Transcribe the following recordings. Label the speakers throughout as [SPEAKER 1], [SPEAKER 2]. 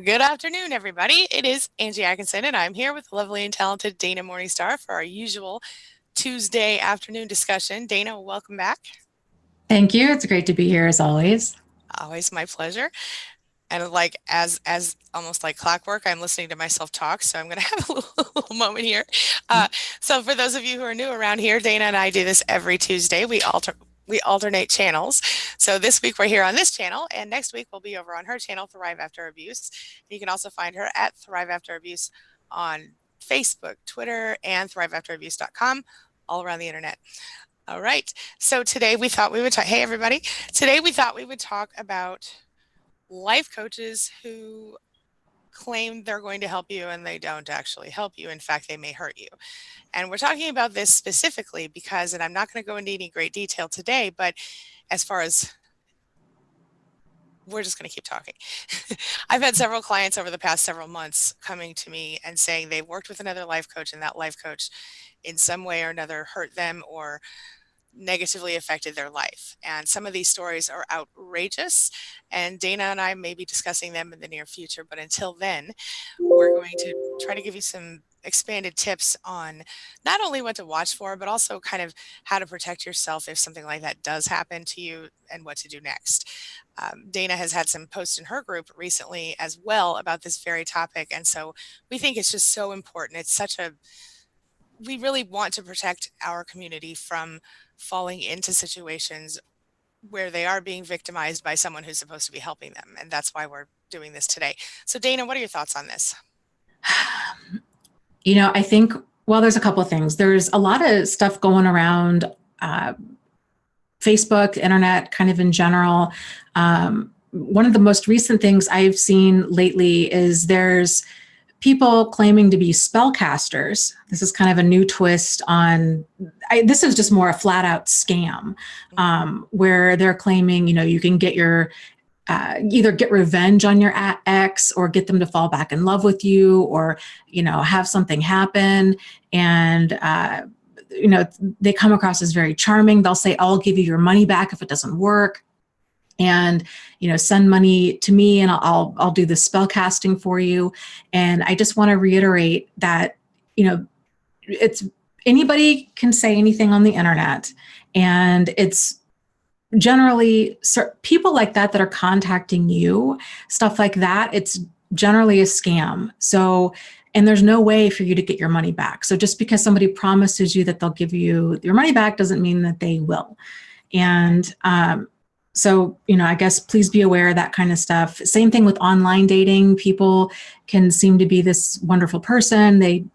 [SPEAKER 1] Good afternoon, everybody. It is Angie Atkinson, and I'm here with the lovely and talented Dana Morningstar for our usual Tuesday afternoon discussion. Dana, welcome back.
[SPEAKER 2] Thank you. It's great to be here as always.
[SPEAKER 1] Always my pleasure. And like as almost like clockwork, I'm listening to myself talk, so I'm going to have a little moment here. So for those of you who are new around here, Dana and I do this every Tuesday. We alternate channels. So this week we're here on this channel, and next week we'll be over on her channel, Thrive After Abuse. You can also find her at Thrive After Abuse on Facebook, Twitter, and thriveafterabuse.com, all around the internet. All right. So today we thought we would talk. Hey, everybody. Today we thought we would talk about life coaches who claim they're going to help you and they don't actually help you. In fact, they may hurt you. And we're talking about this specifically because, and I'm not going to go into any great detail today, but as far as we're just going to keep talking. I've had several clients over the past several months coming to me and saying they worked with another life coach and that life coach in some way or another hurt them or negatively affected their life. And some of these stories are outrageous, and Dana and I may be discussing them in the near future. But until then, we're going to try to give you some expanded tips on not only what to watch for, but also kind of how to protect yourself if something like that does happen to you and what to do next. Dana has had some posts in her group recently as well about this very topic. And so we think it's just so important. We really want to protect our community from falling into situations where they are being victimized by someone who's supposed to be helping them. And that's why we're doing this today. So Dana, what are your thoughts on this?
[SPEAKER 2] I think, well, there's a couple of things. There's a lot of stuff going around Facebook, internet, kind of in general. One of the most recent things I've seen lately is there's people claiming to be spellcasters. This is kind of a new twist on, this is just more a flat out scam, where they're claiming, you can get your, either get revenge on your ex or get them to fall back in love with you or, have something happen. And, they come across as very charming. They'll say, I'll give you your money back if it doesn't work. And, send money to me and I'll do the spell casting for you. And I just want to reiterate that, it's anybody can say anything on the internet, and it's generally people like that are contacting you, stuff like that. It's generally a scam. So, and there's no way for you to get your money back. So just because somebody promises you that they'll give you your money back doesn't mean that they will. And, so, I guess please be aware of that kind of stuff. Same thing with online dating. People can seem to be this wonderful person.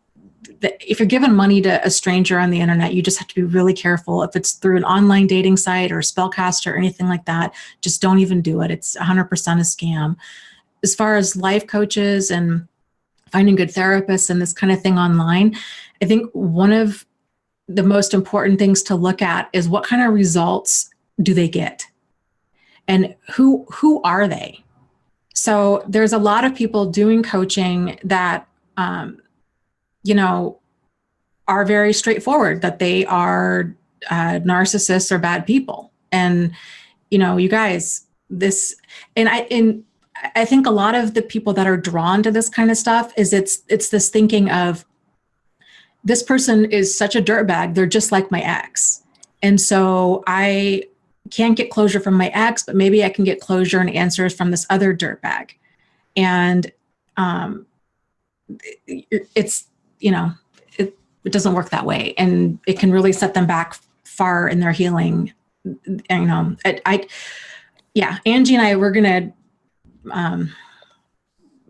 [SPEAKER 2] If you're giving money to a stranger on the internet, you just have to be really careful. If it's through an online dating site or a spellcaster or anything like that, just don't even do it. It's 100% a scam. As far as life coaches and finding good therapists and this kind of thing online, I think one of the most important things to look at is what kind of results do they get? And who are they? So there's a lot of people doing coaching that, are very straightforward, that they are narcissists or bad people. And, you guys, I think a lot of the people that are drawn to this kind of stuff is it's this thinking of, this person is such a dirtbag. They're just like my ex. And so I can't get closure from my ex, but maybe I can get closure and answers from this other dirtbag. And it's, it doesn't work that way. And it can really set them back far in their healing. And, Angie and I, we're going to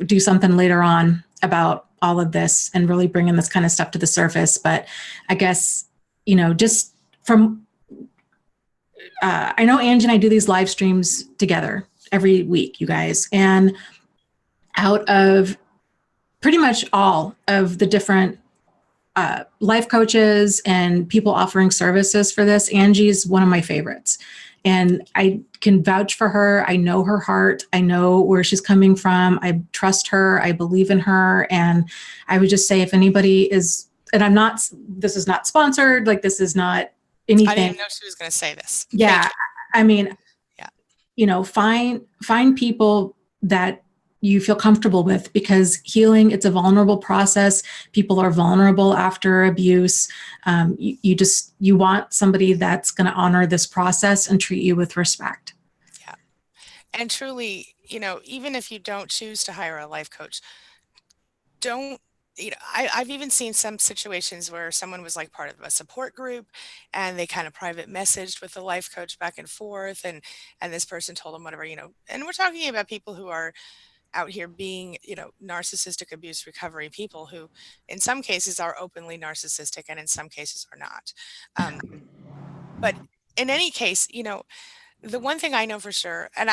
[SPEAKER 2] do something later on about all of this and really bringing this kind of stuff to the surface. But I guess, just from, I know Angie and I do these live streams together every week, you guys, and out of pretty much all of the different life coaches and people offering services for this, Angie's one of my favorites. And I can vouch for her. I know her heart. I know where she's coming from. I trust her. I believe in her. And I would just say, if anybody is, and this is not sponsored, like this is not anything. I
[SPEAKER 1] didn't know she was going to say this.
[SPEAKER 2] Yeah. I mean, find people that you feel comfortable with, because healing, it's a vulnerable process. People are vulnerable after abuse. You want somebody that's going to honor this process and treat you with respect.
[SPEAKER 1] Yeah. And truly, even if you don't choose to hire a life coach, don't, I've even seen some situations where someone was like part of a support group and they kind of private messaged with the life coach back and forth, and this person told them whatever, and we're talking about people who are out here being, narcissistic abuse recovery people who in some cases are openly narcissistic and in some cases are not. But in any case, the one thing I know for sure, and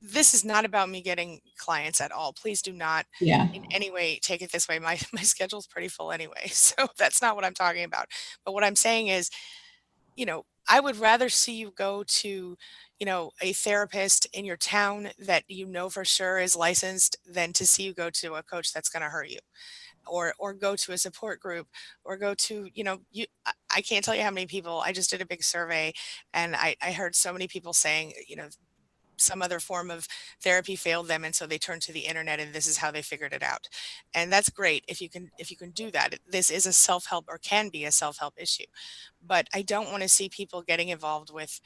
[SPEAKER 1] this is not about me getting clients at all. Please do not
[SPEAKER 2] Yeah.
[SPEAKER 1] in any way take it this way. My schedule's pretty full anyway, so that's not what I'm talking about. But what I'm saying is, I would rather see you go to, a therapist in your town that you know for sure is licensed than to see you go to a coach that's going to hurt you, or go to a support group, or go to, I can't tell you how many people. I just did a big survey and I heard so many people saying, some other form of therapy failed them and so they turned to the internet and this is how they figured it out. And that's great if you can do that. This is a self-help, or can be a self-help issue. But I don't want to see people getting involved with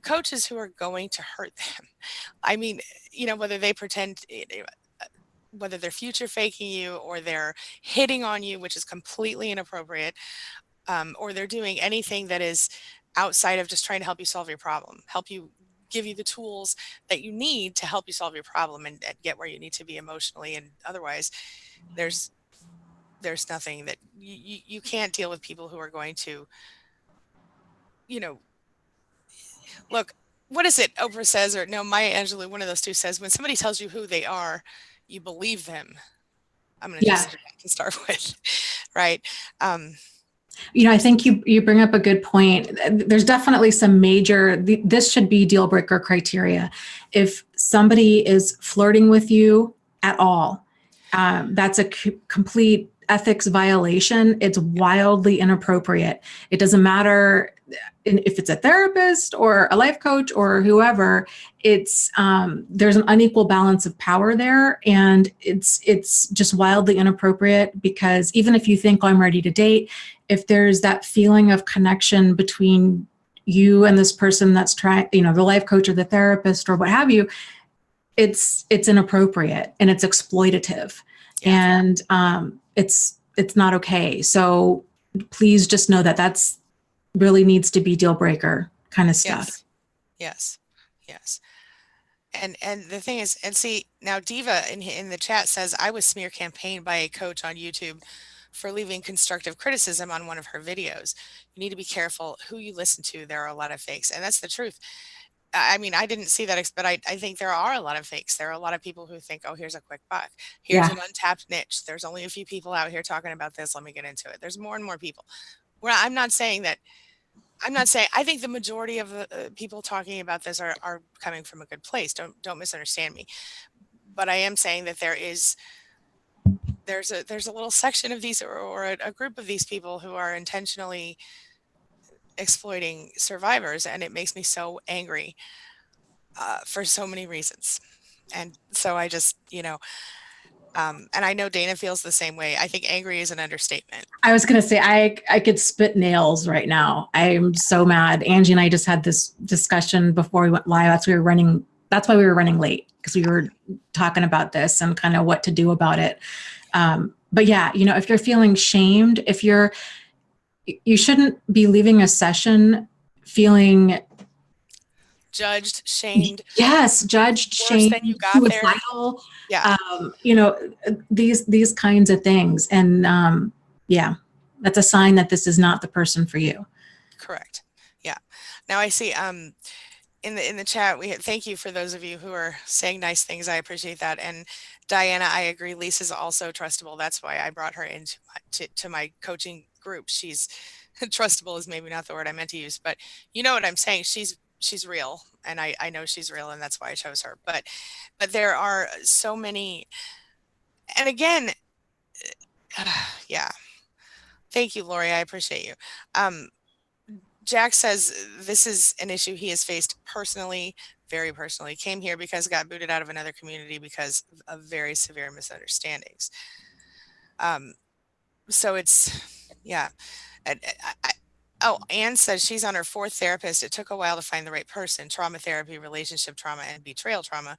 [SPEAKER 1] coaches who are going to hurt them. I mean, whether they pretend, whether they're future faking you or they're hitting on you, which is completely inappropriate, or they're doing anything that is outside of just trying to help you solve your problem, help you, give you the tools that you need to help you solve your problem and get where you need to be emotionally and otherwise. There's nothing that you can't deal with people who are going to, you know, look, what is it Oprah says, or no, Maya Angelou, one of those two says, when somebody tells you who they are, you believe them. I'm going to
[SPEAKER 2] Yeah.
[SPEAKER 1] just say that to start with, right?
[SPEAKER 2] I think you bring up a good point. There's definitely some major, this should be deal breaker criteria. If somebody is flirting with you at all, that's a complete ethics violation. It's wildly inappropriate. It doesn't matter if it's a therapist or a life coach or whoever. It's there's an unequal balance of power there, and it's just wildly inappropriate, because even if you think, oh, I'm ready to date, if there's that feeling of connection between you and this person that's trying, the life coach or the therapist or what have you, it's inappropriate and it's exploitative.
[SPEAKER 1] Yeah.
[SPEAKER 2] And it's not okay. So please just know that that's really needs to be deal breaker kind of stuff.
[SPEAKER 1] Yes. Yes. Yes. And the thing is, and see, now Diva in the chat says, I was smear campaigned by a coach on YouTube for leaving constructive criticism on one of her videos. You need to be careful who you listen to. There are a lot of fakes. And that's the truth. I mean, I didn't see that, but I think there are a lot of fakes. There are a lot of people who think, oh, here's a quick buck. Here's
[SPEAKER 2] Yeah.
[SPEAKER 1] an untapped niche. There's only a few people out here talking about this. Let me get into it. There's more and more people. Well, I'm not saying, I think the majority of the people talking about this are coming from a good place. Don't misunderstand me. But I am saying that there's a little section of these, or a group of these people who are intentionally exploiting survivors, and it makes me so angry for so many reasons. And so I just, and I know Dana feels the same way. I think angry is an understatement.
[SPEAKER 2] I was going to say, I could spit nails right now. I'm so mad. Angie and I just had this discussion before we went live. That's why we were running late, because we were talking about this and kind of what to do about it. But yeah, if you're feeling shamed, you shouldn't be leaving a session feeling
[SPEAKER 1] Judged, shamed.
[SPEAKER 2] Yes, judged,
[SPEAKER 1] Worse than
[SPEAKER 2] shamed,
[SPEAKER 1] you got there.
[SPEAKER 2] suicidal.
[SPEAKER 1] Yeah.
[SPEAKER 2] These kinds of things, and yeah, that's a sign that this is not the person for you.
[SPEAKER 1] Correct. Yeah. Now I see. In the chat, thank you for those of you who are saying nice things. I appreciate that. And Diana, I agree. Lisa's also trustable. That's why I brought her into my coaching group. She's trustable is maybe not the word I meant to use, but you know what I'm saying. She's real, and I know she's real, and that's why I chose her. But there are so many, and again, yeah. Thank you, Lori. I appreciate you. Jack says this is an issue he has faced personally. very personally. Came here because got booted out of another community because of very severe misunderstandings. So it's, yeah. Oh, Anne says she's on her fourth therapist. It took a while to find the right person. Trauma therapy, relationship trauma, and betrayal trauma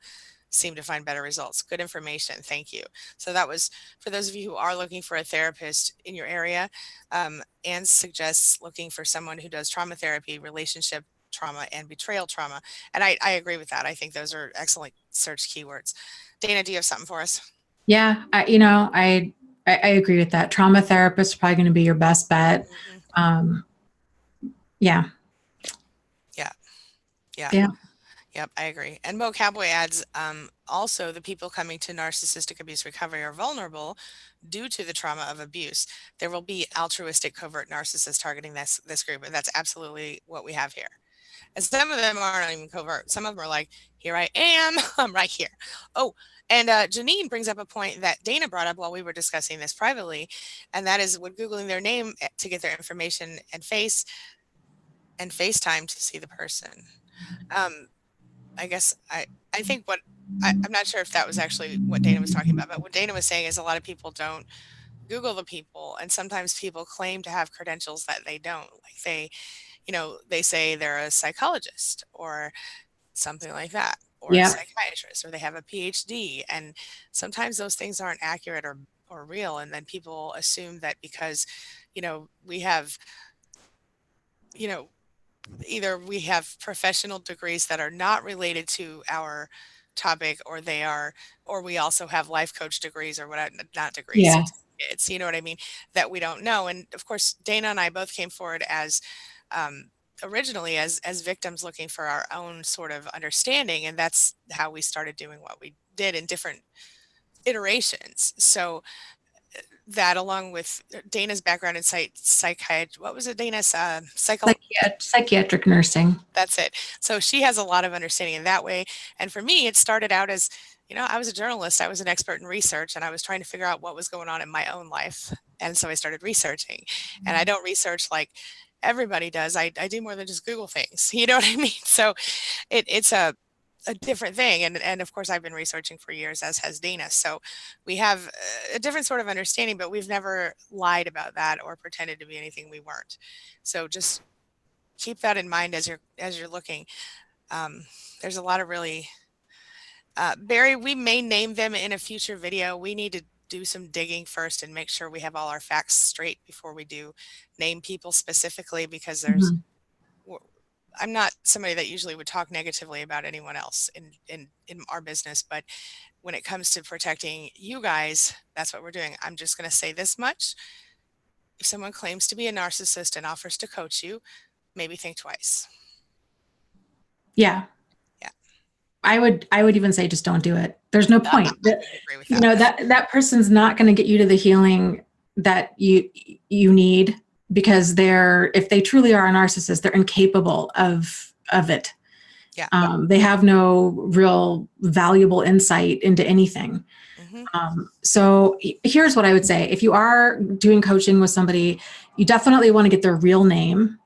[SPEAKER 1] seem to find better results. Good information. Thank you. So that was for those of you who are looking for a therapist in your area. Anne suggests looking for someone who does trauma therapy, relationship trauma, and betrayal trauma. And I agree with that. I think those are excellent search keywords. Dana, do you have something for us?
[SPEAKER 2] Yeah, I agree with that. Trauma therapist is probably going to be your best bet. Um, yeah.
[SPEAKER 1] Yeah. Yeah.
[SPEAKER 2] Yeah.
[SPEAKER 1] Yep, I agree. And Mo Cowboy adds, also the people coming to narcissistic abuse recovery are vulnerable due to the trauma of abuse. There will be altruistic covert narcissists targeting this group, and that's absolutely what we have here. And some of them aren't even covert. Some of them are like, here I am, I'm right here. Oh, and Janine brings up a point that Dana brought up while we were discussing this privately, and that is when Googling their name to get their information and face and FaceTime to see the person. I guess I think what I'm not sure if that was actually what Dana was talking about, but what Dana was saying is a lot of people don't Google the people, and sometimes people claim to have credentials that they don't. Like they say they're a psychologist or something like that, or a
[SPEAKER 2] Yeah.
[SPEAKER 1] psychiatrist, or they have a PhD, and sometimes those things aren't accurate or real, and then people assume that because we have you know either we have professional degrees that are not related to our topic, or we also have life coach degrees or whatever, not degrees,
[SPEAKER 2] Yeah.
[SPEAKER 1] certificates, you know what I mean, that we don't know. And of course, Dana and I both came forward as originally as victims looking for our own sort of understanding. And that's how we started doing what we did in different iterations. So that, along with Dana's background in psychiatry, what was it, Dana's
[SPEAKER 2] Psychiatric nursing.
[SPEAKER 1] that's it. So she has a lot of understanding in that way. And for me, it started out as, I was a journalist, I was an expert in research, and I was trying to figure out what was going on in my own life. And so I started researching. And I don't research like everybody does. I do more than just Google things. You know what I mean? So it's a different thing. And of course, I've been researching for years, as has Dana. So we have a different sort of understanding, but we've never lied about that or pretended to be anything we weren't. So just keep that in mind as you're looking. There's a lot of really Barry, we may name them in a future video. We need to do some digging first and make sure we have all our facts straight before we do name people specifically, because there's I'm not somebody that usually would talk negatively about anyone else in our business, but when it comes to protecting you guys, that's what we're doing. I'm just going to say this much. If someone claims to be a narcissist and offers to coach you, maybe think twice.
[SPEAKER 2] Yeah.
[SPEAKER 1] Yeah.
[SPEAKER 2] I would even say just don't do it. There's no point.
[SPEAKER 1] I agree with that.
[SPEAKER 2] That person's not going to get you to the healing that you need, because if they truly are a narcissist, they're incapable of it.
[SPEAKER 1] Yeah.
[SPEAKER 2] They have no real valuable insight into anything. So here's what I would say. If you are doing coaching with somebody, you definitely want to get their real name,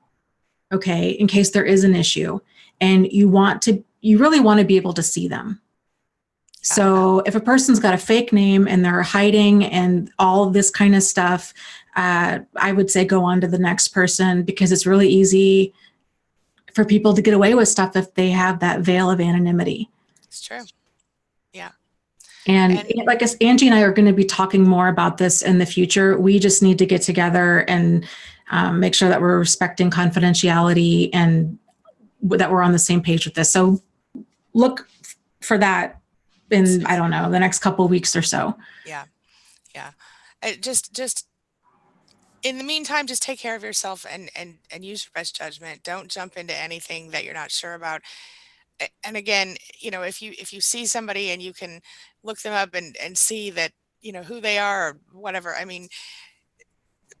[SPEAKER 2] okay, in case there is an issue, and you really want to be able to see them. So if a person's got a fake name and they're hiding and all of this kind of stuff, I would say go on to the next person, because it's really easy for people to get away with stuff if they have that veil of anonymity.
[SPEAKER 1] It's true. Yeah.
[SPEAKER 2] And like Angie and I are going to be talking more about this in the future. We just need to get together and make sure that we're respecting confidentiality and that we're on the same page with this. So look for that in, I don't know, the next couple of weeks or so.
[SPEAKER 1] Yeah. Yeah. Just in the meantime, just take care of yourself and use your best judgment. Don't jump into anything that you're not sure about. And again, if you see somebody and you can look them up and see that, who they are or whatever, I mean,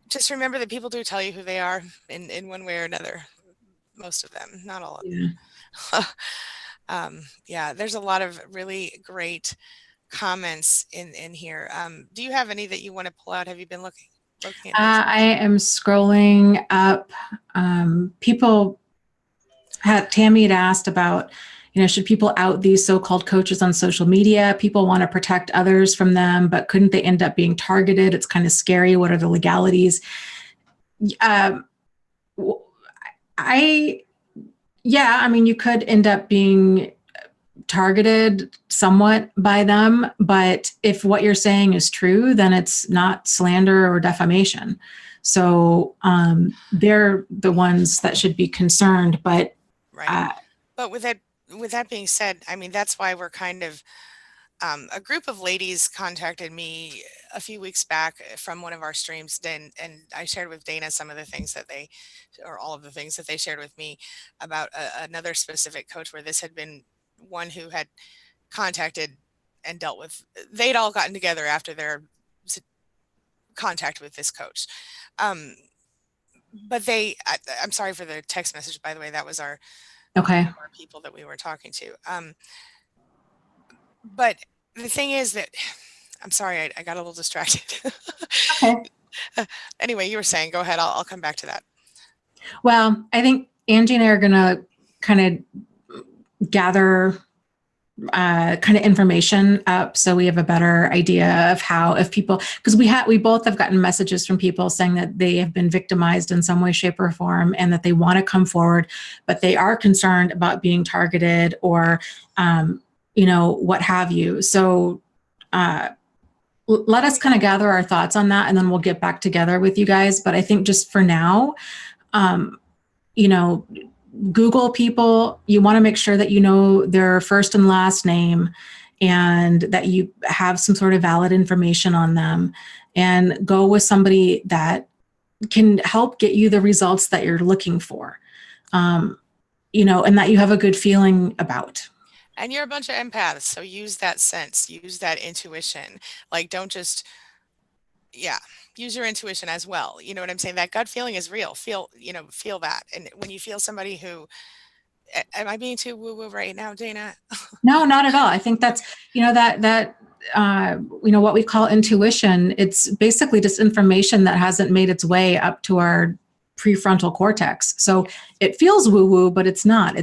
[SPEAKER 1] just remember that people do tell you who they are in one way or another. Most of them, not all of them. Yeah, there's a lot of really great comments in here. Do you have any that you want to pull out? Have you been looking at this?
[SPEAKER 2] I am scrolling up. Tammy had asked about, Should people out these so-called coaches on social media? People want to protect others from them, but couldn't they end up being targeted? It's kind of scary. What are the legalities? Um, you could end up being targeted somewhat by them, but if what you're saying is true, then it's not slander or defamation. So they're the ones that should be concerned. But
[SPEAKER 1] right. But with that being said, I mean, that's why we're kind of a group of ladies contacted me a few weeks back from one of our streams, and I shared with Dana some of the things that or all of the things that they shared with me about another specific coach, where this had been one who had contacted and dealt with. They'd all gotten together after their contact with this coach. But I'm sorry for the text message, by the way. That was our people that we were talking to. But the thing is that, I'm sorry, I got a little distracted.
[SPEAKER 2] Okay.
[SPEAKER 1] Anyway, you were saying, go ahead. I'll come back to that.
[SPEAKER 2] Well, I think Angie and I are going to kind of gather kind of information up so we have a better idea of how, if people, because we both have gotten messages from people saying that they have been victimized in some way, shape, or form, and that they want to come forward, but they are concerned about being targeted or what have you. So let us kind of gather our thoughts on that, and then we'll get back together with you guys. But I think just for now, Google people. You want to make sure that you know their first and last name, and that you have some sort of valid information on them, and go with somebody that can help get you the results that you're looking for, and that you have a good feeling about.
[SPEAKER 1] And you're a bunch of empaths, so use that sense, use that intuition. Like, don't just, use your intuition as well. You know what I'm saying? That gut feeling is real. Feel that. And when you feel somebody who, am I being too woo-woo right now, Dana?
[SPEAKER 2] No, not at all. I think that's, what we call intuition. It's basically just information that hasn't made its way up to our prefrontal cortex. So it feels woo-woo, but it's not.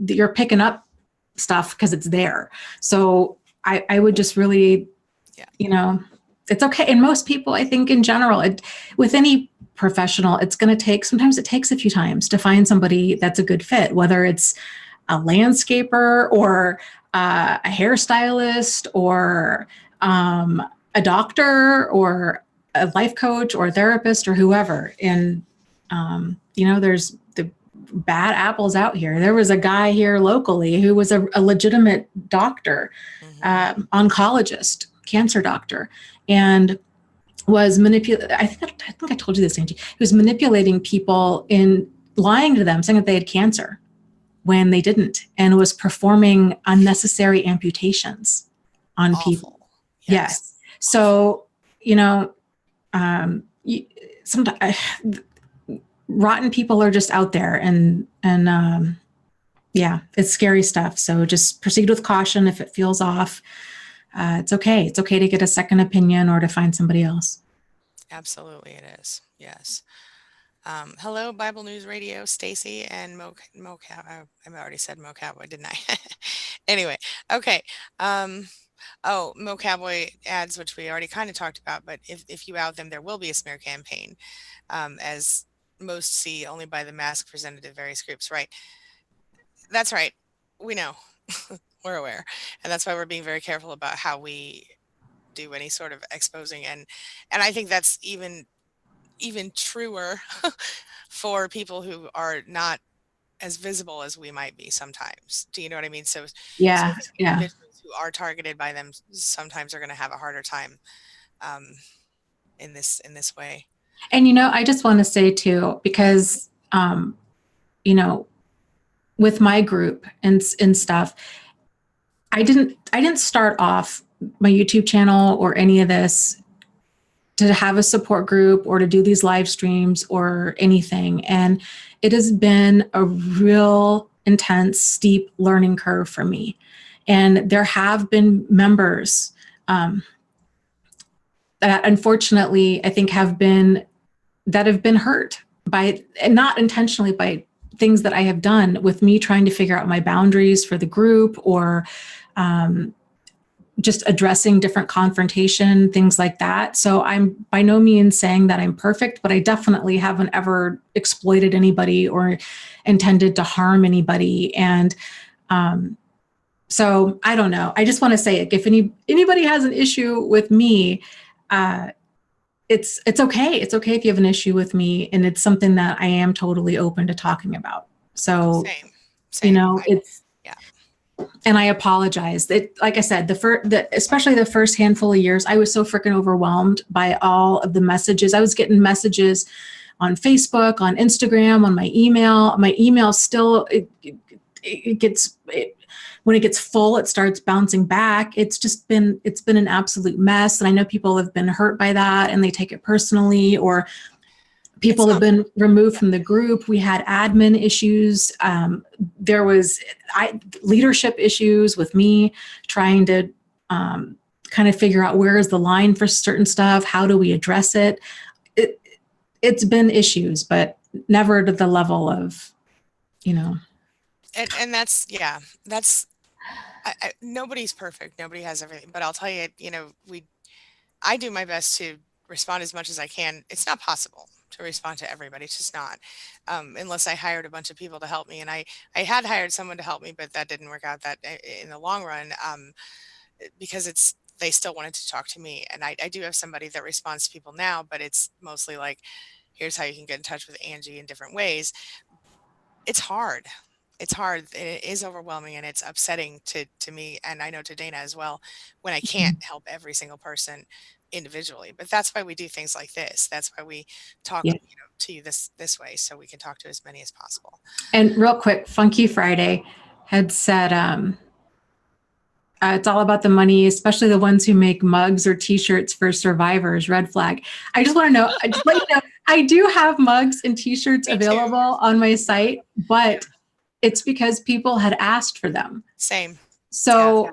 [SPEAKER 2] You're picking up stuff because it's there. So I would just really, it's okay. And most people, I think in general, with any professional, sometimes it takes a few times to find somebody that's a good fit, whether it's a landscaper or a hairstylist or a doctor or a life coach or a therapist or whoever. And, there's the bad apples out here. There was a guy here locally who was a legitimate doctor, oncologist, cancer doctor, and was manipulating. I think I told you this, Angie. He was manipulating people in lying to them, saying that they had cancer when they didn't, and was performing unnecessary amputations on people. Yes. So, sometimes rotten people are just out there, and it's scary stuff. So just proceed with caution. If it feels off, it's okay. It's okay to get a second opinion or to find somebody else.
[SPEAKER 1] Absolutely, it is. Yes. Hello, Bible News Radio, Stacy and Mocap. I already said Mocowboy, didn't I? Anyway, okay. Mo Cowboy ads, which we already kind of talked about, but if you out them, there will be a smear campaign, as most see only by the mask presented to various groups. Right. That's right. We know. We're aware. And that's why we're being very careful about how we do any sort of exposing. And I think that's even truer for people who are not as visible as we might be sometimes. Do you know what I mean? So individuals who are targeted by them sometimes are going to have a harder time in this way.
[SPEAKER 2] And I just want to say too, because with my group and stuff, I didn't start off my YouTube channel or any of this to have a support group or to do these live streams or anything. And it has been a real intense, steep learning curve for me. And there have been members that unfortunately I think have been hurt by, not intentionally, by things that I have done with me trying to figure out my boundaries for the group, or just addressing different confrontation, things like that. So I'm by no means saying that I'm perfect, but I definitely haven't ever exploited anybody or intended to harm anybody. And so I don't know. I just want to say, if anybody has an issue with me, it's okay. It's okay if you have an issue with me, and it's something that I am totally open to talking about. So,
[SPEAKER 1] Same.
[SPEAKER 2] it's,
[SPEAKER 1] Yeah.
[SPEAKER 2] and I apologize. Like I said, especially the first handful of years, I was so freaking overwhelmed by all of the messages. I was getting messages on Facebook, on Instagram, on my email. My email still, when it gets full, it starts bouncing back. It's been an absolute mess. And I know people have been hurt by that and they take it personally, or people have been removed from the group. We had admin issues. There was leadership issues with me trying to kind of figure out where is the line for certain stuff. How do we address it? It's been issues, but never to the level of,
[SPEAKER 1] And that's, nobody's perfect. Nobody has everything, but I'll tell you, I do my best to respond as much as I can. It's not possible to respond to everybody. It's just not, unless I hired a bunch of people to help me. And I had hired someone to help me, but that didn't work out that in the long run, because they still wanted to talk to me. And I do have somebody that responds to people now, but it's mostly like, here's how you can get in touch with Angie in different ways. It's hard. It's hard. It is overwhelming, and it's upsetting to me, and I know to Dana as well, when I can't help every single person individually. But that's why we do things like this. That's why we talk,
[SPEAKER 2] yeah.
[SPEAKER 1] To you this way, so we can talk to as many as possible.
[SPEAKER 2] And real quick, Funky Friday had said, it's all about the money, especially the ones who make mugs or T-shirts for survivors. Red flag. I just want to know. I just let you know, I do have mugs and T-shirts available on my site, but it's because people had asked for them.
[SPEAKER 1] Same.
[SPEAKER 2] So,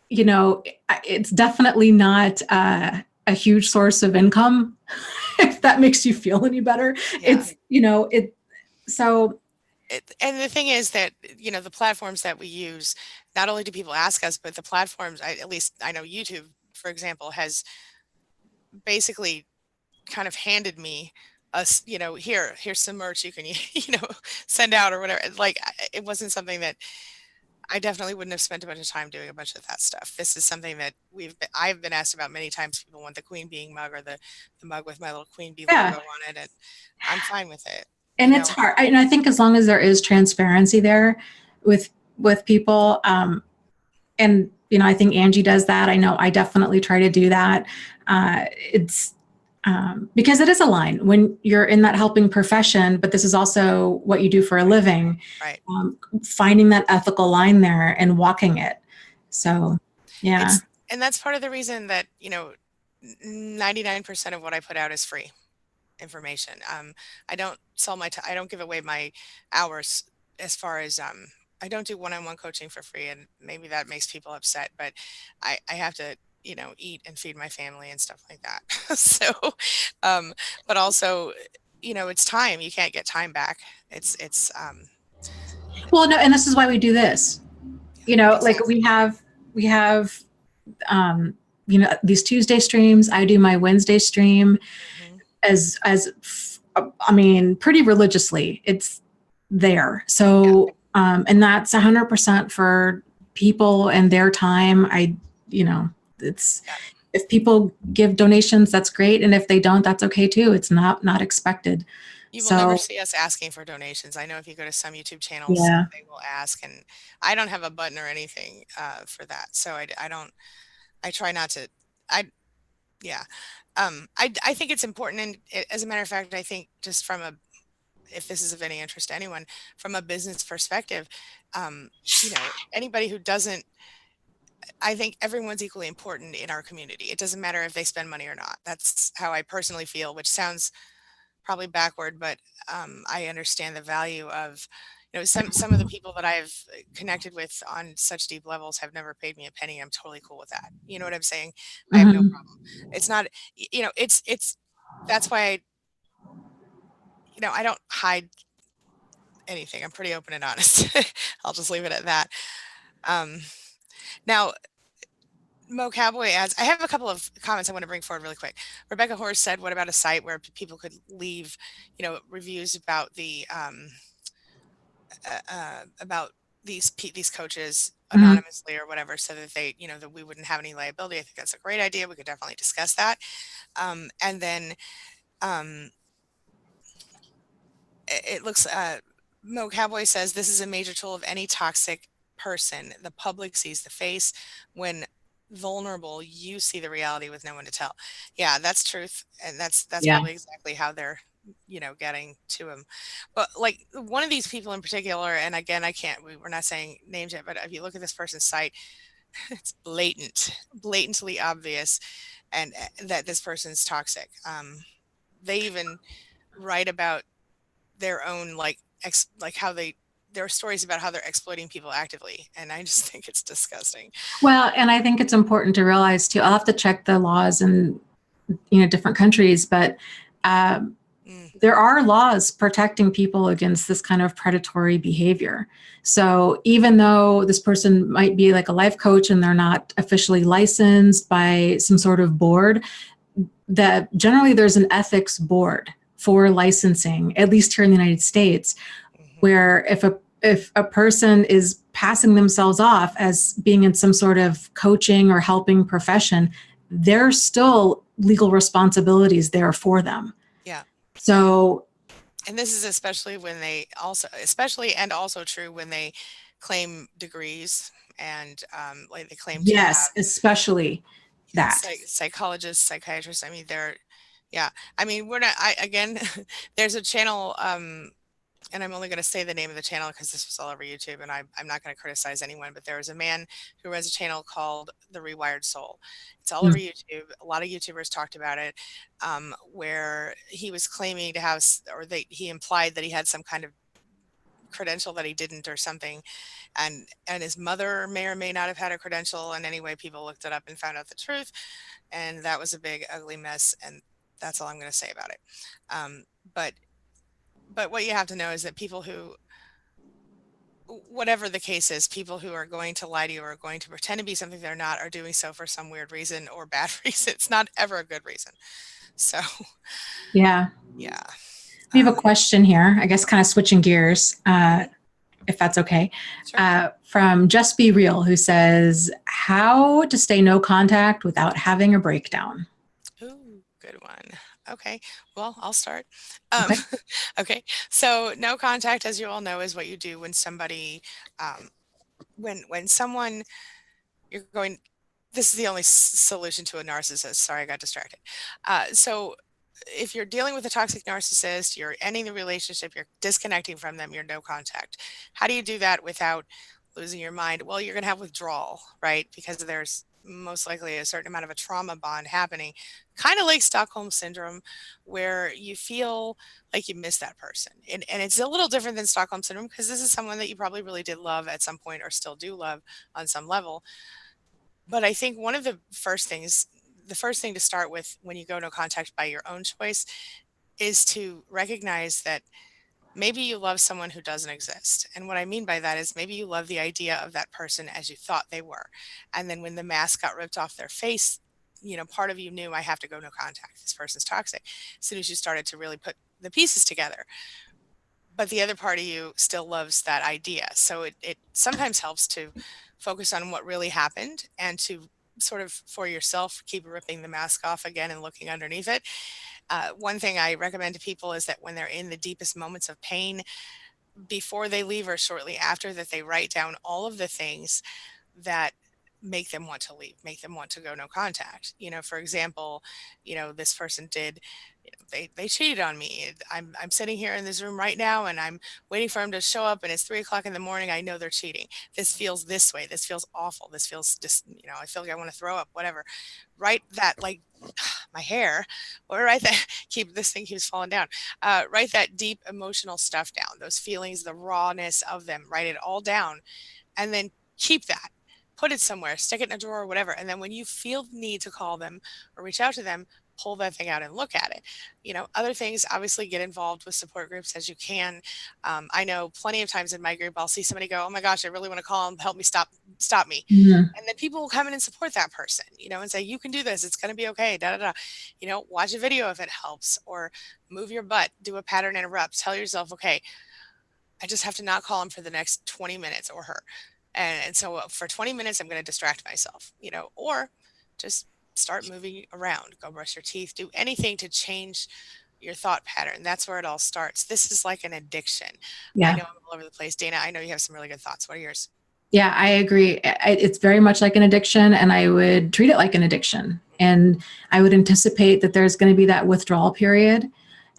[SPEAKER 2] it's definitely not a huge source of income. If that makes you feel any better, it's so.
[SPEAKER 1] And the thing is that, the platforms that we use, not only do people ask us, but the platforms, at least I know YouTube, for example, has basically kind of handed me here's some merch you can, send out or whatever. Like, it wasn't something that I definitely wouldn't have spent a bunch of time doing a bunch of that stuff. This is something that I've been asked about many times. People want the queen being mug, or the mug with my little queen bee logo on it. And I'm fine with it.
[SPEAKER 2] And it's hard. And I think as long as there is transparency there with people, and, I think Angie does that. I know I definitely try to do that. It's because it is a line when you're in that helping profession, but this is also what you do for a living,
[SPEAKER 1] right?
[SPEAKER 2] Finding that ethical line there and walking it. So, yeah.
[SPEAKER 1] And that's part of the reason that, 99% of what I put out is free information. I don't sell I don't give away my hours, as far as, I don't do one-on-one coaching for free, and maybe that makes people upset, but I have to, eat and feed my family and stuff like that. So, but also, it's time. You can't get time back.
[SPEAKER 2] Well, no, and this is why we do this.
[SPEAKER 1] Exactly.
[SPEAKER 2] Like we have, these Tuesday streams. I do my Wednesday stream as pretty religiously. It's there. So, and that's 100% for people and their time. If people give donations, that's great. And if they don't, that's okay too. It's not expected.
[SPEAKER 1] You will never see us asking for donations. I know if you go to some YouTube channels, they will ask, and I don't have a button or anything for that. So I try not to, I think it's important. And as a matter of fact, I think just if this is of any interest to anyone, from a business perspective, anybody who doesn't, I think everyone's equally important in our community. It doesn't matter if they spend money or not. That's how I personally feel, which sounds probably backward, but I understand the value of, some of the people that I've connected with on such deep levels have never paid me a penny. I'm totally cool with that. You know what I'm saying? I have no problem. It's not, that's why I don't hide anything. I'm pretty open and honest. I'll just leave it at that. Um, Now, Mo Cowboy adds, I have a couple of comments I want to bring forward really quick. Rebecca Horse said, what about a site where people could leave, reviews about about these coaches
[SPEAKER 2] Mhm.
[SPEAKER 1] anonymously or whatever, so that that we wouldn't have any liability. I think that's a great idea. We could definitely discuss that. And then um, it looks, Mo Cowboy says, this is a major tool of any toxic person. The public sees the face. When vulnerable, you see the reality with no one to tell. Yeah, that's truth. And that's
[SPEAKER 2] Yeah.
[SPEAKER 1] probably exactly how they're, getting to him. But like one of these people in particular, and again, we're not saying names yet, but if you look at this person's site, it's blatantly obvious, and that this person's toxic. They even write about their own like how there are stories about how they're exploiting people actively, and I just think it's disgusting.
[SPEAKER 2] Well, and I think it's important to realize too. I'll have to check the laws in different countries, but um,
[SPEAKER 1] Mm,
[SPEAKER 2] there are laws protecting people against this kind of predatory behavior. So even though this person might be like a life coach and they're not officially licensed by some sort of board, that generally there's an ethics board for licensing, at least here in the United States,
[SPEAKER 1] mhm.
[SPEAKER 2] where if a person is passing themselves off as being in some sort of coaching or helping profession, there's still legal responsibilities there for them.
[SPEAKER 1] Yeah,
[SPEAKER 2] So
[SPEAKER 1] and this is especially and also true when they claim degrees, and like they claim to
[SPEAKER 2] yes,
[SPEAKER 1] have,
[SPEAKER 2] especially
[SPEAKER 1] yeah,
[SPEAKER 2] that.
[SPEAKER 1] psychologists, psychiatrists. I mean, yeah, I mean, we're not, I, again, there's a channel, and I'm only going to say the name of the channel because this was all over YouTube, and I'm not going to criticize anyone, but there is a man who runs a channel called The Rewired Soul. It's all over
[SPEAKER 2] Mm.
[SPEAKER 1] YouTube. A lot of YouTubers talked about it, where he was claiming to have, he implied that he had some kind of credential that he didn't or something, and his mother may or may not have had a credential, and anyway, people looked it up and found out the truth, and that was a big ugly mess, and that's all I'm going to say about it. Um, but but what you have to know is that people who, whatever the case is, people who are going to lie to you or are going to pretend to be something they're not are doing so for some weird reason or bad reason. It's not ever a good reason. So,
[SPEAKER 2] Yeah.
[SPEAKER 1] yeah.
[SPEAKER 2] We have a
[SPEAKER 1] Um,
[SPEAKER 2] question here, I guess, kind of switching gears,
[SPEAKER 1] mhm,
[SPEAKER 2] if that's okay,
[SPEAKER 1] sure.
[SPEAKER 2] from Just Be Real, who says, how to stay no contact without having a breakdown.
[SPEAKER 1] Ooh, good one. Okay. Well, I'll start. Um,
[SPEAKER 2] Okay.
[SPEAKER 1] okay. So, no contact, as you all know, is what you do when um, when someone you're going. This is the only solution to a narcissist. Sorry, I got distracted. So if you're dealing with a toxic narcissist, you're ending the relationship, you're disconnecting from them, you're no contact. How do you do that without losing your mind? Well, you're going to have withdrawal, right? Because there's most likely a certain amount of a trauma bond happening, kind of like Stockholm syndrome, where you feel like you miss that person. And it's a little different than Stockholm syndrome because this is someone that you probably really did love at some point or still do love on some level. But I think one of the first thing to start with when you go no contact by your own choice is to recognize that maybe you love someone who doesn't exist. And what I mean by that is maybe you love the idea of that person as you thought they were. And then when the mask got ripped off their face, part of you knew, I have to go no contact. This person's toxic. As soon as you started to really put the pieces together. But the other part of you still loves that idea. So it sometimes helps to focus on what really happened and to sort of for yourself keep ripping the mask off again and looking underneath it. One thing I recommend to people is that when they're in the deepest moments of pain, before they leave or shortly after, that they write down all of the things that make them want to leave, make them want to go no contact. For example, this person did, they cheated on me. I'm sitting here in this room right now and I'm waiting for him to show up and it's 3 o'clock in the morning. I know they're cheating. This feels this way. This feels awful. This feels just, I feel like I want to throw up, whatever. Write that, like my hair, or write that, this thing keeps falling down. Write that deep emotional stuff down, those feelings, the rawness of them, write it all down, and then keep that. Put it somewhere, stick it in a drawer or whatever. And then when you feel the need to call them or reach out to them, pull that thing out and look at it. Other things, obviously get involved with support groups as you can. I know plenty of times in my group, I'll see somebody go, oh my gosh, I really want to call him, help me, stop me.
[SPEAKER 2] Mhm.
[SPEAKER 1] And then people will come in and support that person, and say, you can do this. It's going to be okay. Da, da, da. Watch a video if it helps, or move your butt, do a pattern interrupt, tell yourself, okay, I just have to not call him for the next 20 minutes or her. And so for 20 minutes, I'm going to distract myself, or just start moving around, go brush your teeth, do anything to change your thought pattern. That's where it all starts. This is like an addiction. I
[SPEAKER 2] Yeah.
[SPEAKER 1] know I'm all over the place. Dana, I know you have some really good thoughts. What are yours?
[SPEAKER 2] Yeah, I agree. It's very much like an addiction, and I would treat it like an addiction. And I would anticipate that there's going to be that withdrawal period,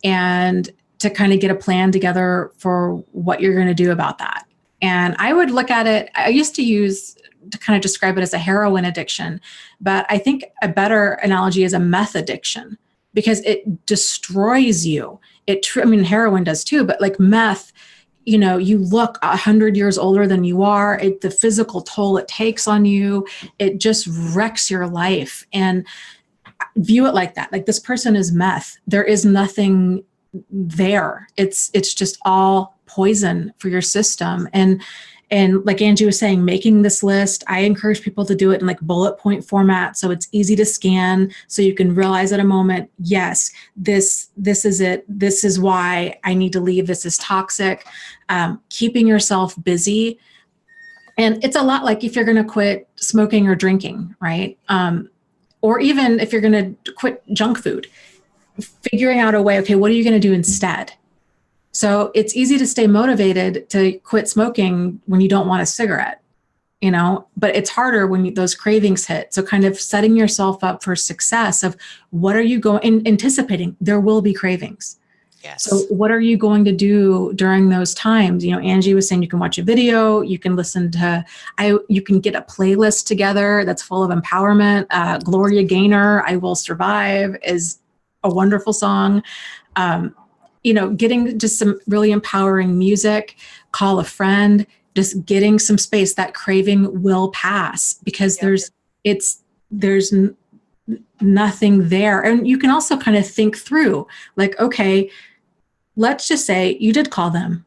[SPEAKER 2] and to kind of get a plan together for what you're going to do about that. And I would look at it, I used to kind of describe it as a heroin addiction, but I think a better analogy is a meth addiction, because it destroys you. Heroin does too, but like meth, you look 100 years older than you are. The physical toll it takes on you, it just wrecks your life. And view it like that. Like, this person is meth. There is nothing there. It's just all poison for your system. And like Angie was saying, making this list, I encourage people to do it in like bullet point format, so it's easy to scan, so you can realize at a moment, yes, this is it. This is why I need to leave. This is toxic. Keeping yourself busy. And it's a lot like if you're going to quit smoking or drinking, right? Or even if you're going to quit junk food, figuring out a way, okay, what are you going to do instead? So it's easy to stay motivated to quit smoking when you don't want a cigarette, but it's harder when those cravings hit. So kind of setting yourself up for success of what are you anticipating there will be cravings.
[SPEAKER 1] Yes.
[SPEAKER 2] So what are you going to do during those times? Angie was saying you can watch a video, you can listen to, you can get a playlist together that's full of empowerment. Gloria Gaynor, I Will Survive is a wonderful song. Getting just some really empowering music, call a friend, just getting some space. That craving will pass, because there's nothing there. And you can also kind of think through, like, okay, let's just say you did call them.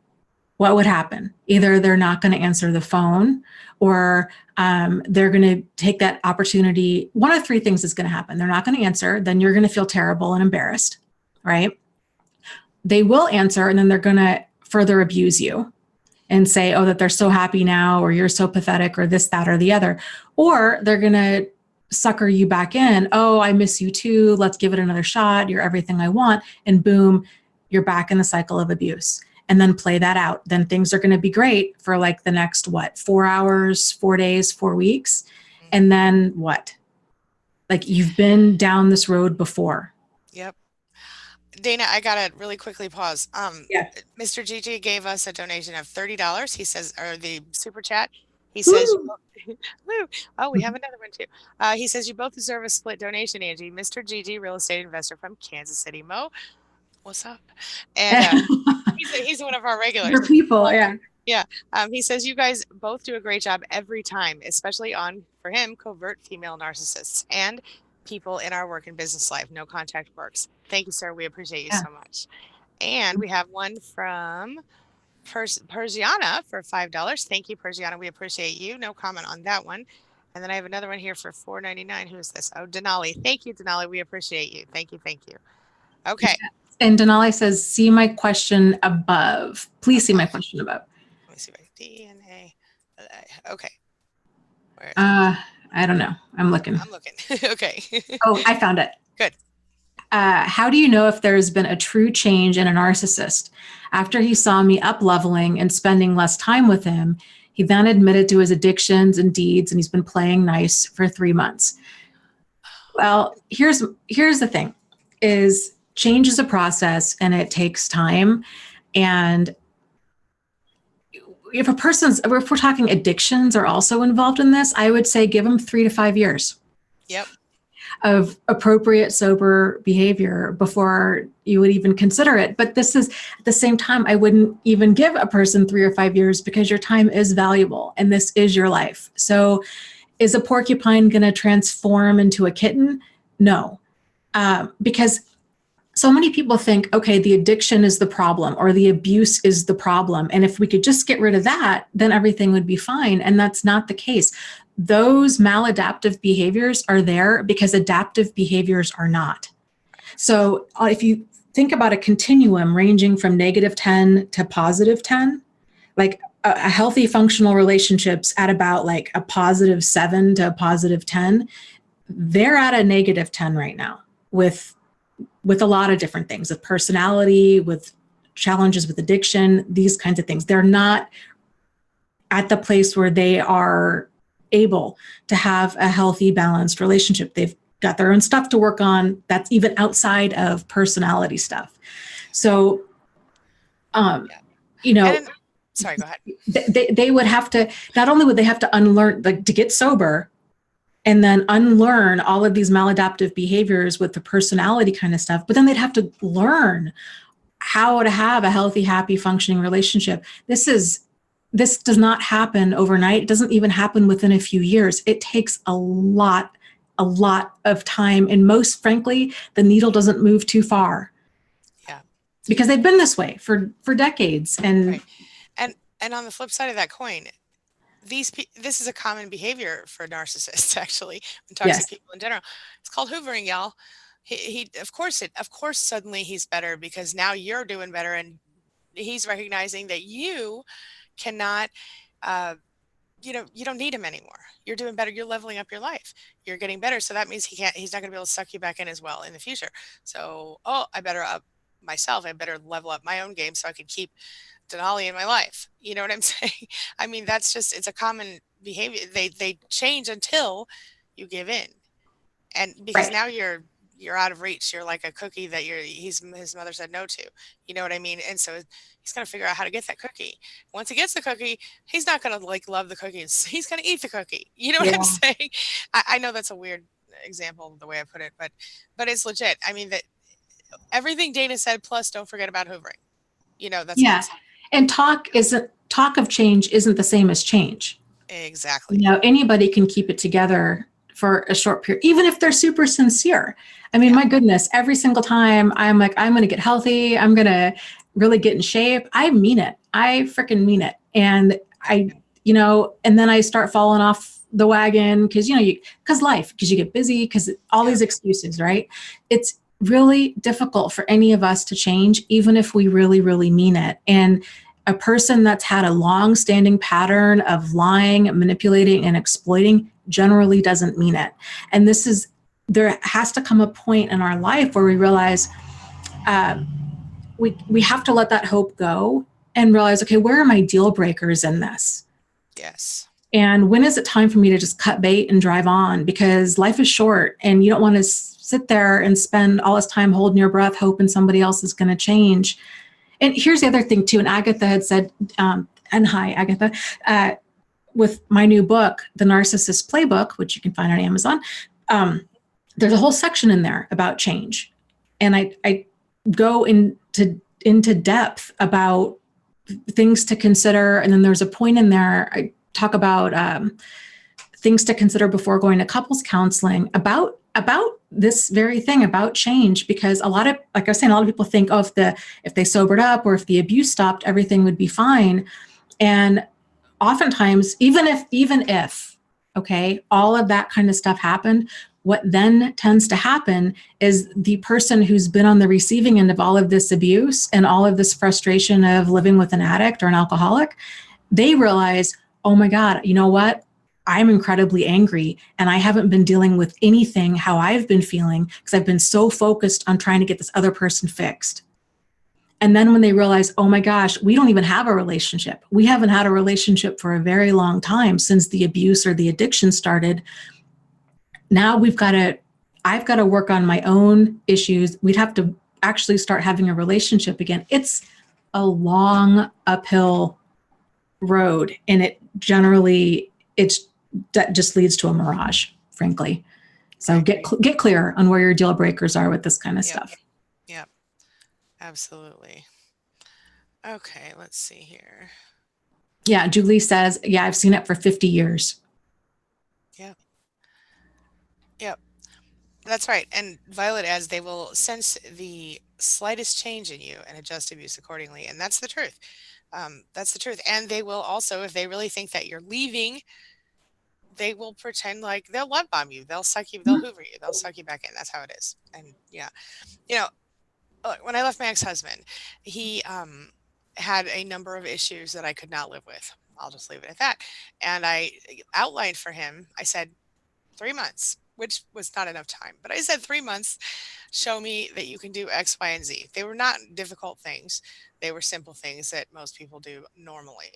[SPEAKER 2] What would happen? Either they're not going to answer the phone, or they're going to take that opportunity. One of three things is going to happen. They're not going to answer. Then you're going to feel terrible and embarrassed, right? They will answer, and then they're going to further abuse you and say, oh, that they're so happy now, or you're so pathetic, or this, that, or the other. Or they're going to sucker you back in. Oh, I miss you too. Let's give it another shot. You're everything I want. And boom, you're back in the cycle of abuse. And then play that out. Then things are going to be great for like the next, 4 hours, 4 days, 4 weeks. And then what? Like, you've been down this road before.
[SPEAKER 1] Yep. Dana, I gotta really quickly pause.
[SPEAKER 2] Yeah.
[SPEAKER 1] Mr. Gigi gave us a donation of $30. He says, or the super chat. He says, woo. Oh, we have another one too. He says, you both deserve a split donation, Angie. Mr. Gigi, real estate investor from Kansas City. Mo, what's up? And he's one of our regulars.
[SPEAKER 2] For people, yeah.
[SPEAKER 1] Yeah. He says, you guys both do a great job every time, especially on, for him, covert female narcissists and people in our work and business life. No contact works. Thank you, sir. We appreciate you so much. And we have one from Persiana for $5. Thank you, Persiana. We appreciate you. No comment on that one. And then I have another one here for $4.99. Who is this? Oh, Denali. Thank you, Denali. We appreciate you. Thank you. Thank you. Okay.
[SPEAKER 2] And Denali says, see my question above. Please see my question above.
[SPEAKER 1] Let me see. DNA. Okay.
[SPEAKER 2] I don't know. I'm looking.
[SPEAKER 1] Okay.
[SPEAKER 2] Oh, I found it.
[SPEAKER 1] Good.
[SPEAKER 2] How do you know if there's been a true change in a narcissist? After he saw me up-leveling and spending less time with him, he then admitted to his addictions and deeds, and he's been playing nice for 3 months. Well, here's the thing, is change is a process and it takes time. And if we're talking addictions are also involved in this, I would say give them 3 to 5 years.
[SPEAKER 1] Yep.
[SPEAKER 2] Of appropriate sober behavior before you would even consider it. But this is, at the same time, I wouldn't even give a person 3 or 5 years, because your time is valuable and this is your life. So is a porcupine going to transform into a kitten? No. Because so many people think, okay, the addiction is the problem or the abuse is the problem. And if we could just get rid of that, then everything would be fine. And that's not the case. Those maladaptive behaviors are there because adaptive behaviors are not. So if you think about a continuum ranging from -10 to +10, like a healthy functional relationships at about like a +7 to a +10, they're at a -10 right now with a lot of different things, with personality, with challenges with addiction, these kinds of things. They're not at the place where they are able to have a healthy, balanced relationship. They've got their own stuff to work on that's even outside of personality stuff. So, you know,
[SPEAKER 1] And sorry, go ahead.
[SPEAKER 2] they would have to, not only would they have to unlearn, like to get sober and then unlearn all of these maladaptive behaviors with the personality kind of stuff, but then they'd have to learn how to have a healthy, happy, functioning relationship. This does not happen overnight. It doesn't even happen within a few years. It takes a lot of time. And most frankly, the needle doesn't move too far.
[SPEAKER 1] Yeah.
[SPEAKER 2] Because they've been this way for decades. And
[SPEAKER 1] right. And on the flip side of that coin, this is a common behavior for narcissists, actually, and toxic people in general. It's called hoovering, y'all. He of course suddenly he's better because now you're doing better, and he's recognizing that you cannot, you don't need him anymore. You're doing better. You're leveling up your life. You're getting better. So that means he's not going to be able to suck you back in as well in the future. So, I better up myself. I better level up my own game so I can keep Denali in my life. You know what I'm saying? I mean, it's a common behavior. They change until you give in. And because now you're out of reach. You're like a cookie that his mother said no to. You know what I mean? And so he's going to figure out how to get that cookie. Once he gets the cookie, he's not going to like love the cookie. He's going to eat the cookie. You know what I'm saying? I know that's a weird example the way I put it, but it's legit. I mean, that everything Dana said, plus don't forget about hoovering. That's what it's.
[SPEAKER 2] And talk of change isn't the same as change.
[SPEAKER 1] Exactly.
[SPEAKER 2] Anybody can keep it together for a short period, even if they're super sincere. I mean, my goodness, every single time I'm like, I'm going to get healthy, I'm going to really get in shape, I mean it. I freaking mean it. And and then I start falling off the wagon because you get busy, because all these excuses, right? It's really difficult for any of us to change, even if we really, really mean it. And a person that's had a long-standing pattern of lying, manipulating, and exploiting generally doesn't mean it. And there has to come a point in our life where we realize we have to let that hope go and realize, okay, where are my deal breakers in this?
[SPEAKER 1] Yes.
[SPEAKER 2] And when is it time for me to just cut bait and drive on? Because life is short and you don't want to sit there and spend all this time holding your breath, hoping somebody else is going to change. And here's the other thing too. And Agatha had said, and hi, Agatha, with my new book, The Narcissus Playbook, which you can find on Amazon, there's a whole section in there about change. And I go into depth about things to consider. And then there's a point in there, I talk about things to consider before going to couples counseling about this very thing, about change, because like I was saying, a lot of people think, if they sobered up or if the abuse stopped, everything would be fine. And oftentimes, even if, okay, all of that kind of stuff happened, what then tends to happen is the person who's been on the receiving end of all of this abuse and all of this frustration of living with an addict or an alcoholic, they realize, oh my God, you know what? I'm incredibly angry and I haven't been dealing with anything how I've been feeling because I've been so focused on trying to get this other person fixed. And then when they realize, oh my gosh, we don't even have a relationship. We haven't had a relationship for a very long time since the abuse or the addiction started. Now I've got to work on my own issues. We'd have to actually start having a relationship again. It's a long uphill road, and it just leads to a mirage, frankly. So get clear on where your deal breakers are with this kind of stuff.
[SPEAKER 1] Yep. Absolutely. Okay, let's see here.
[SPEAKER 2] Yeah, Julie says, yeah, I've seen it for 50 years.
[SPEAKER 1] Yep. Yep. That's right. And Violet adds they will sense the slightest change in you and adjust abuse accordingly. And that's the truth. That's the truth. And they will also, if they really think that you're leaving, they will pretend like they'll love bomb you. They'll suck you, they'll hoover you, they'll suck you back in. That's how it is. And yeah, you know, when I left my ex-husband, he had a number of issues that I could not live with. I'll just leave it at that. And I outlined for him, I said, 3 months, which was not enough time, but I said 3 months, show me that you can do X, Y, and Z. They were not difficult things. They were simple things that most people do normally.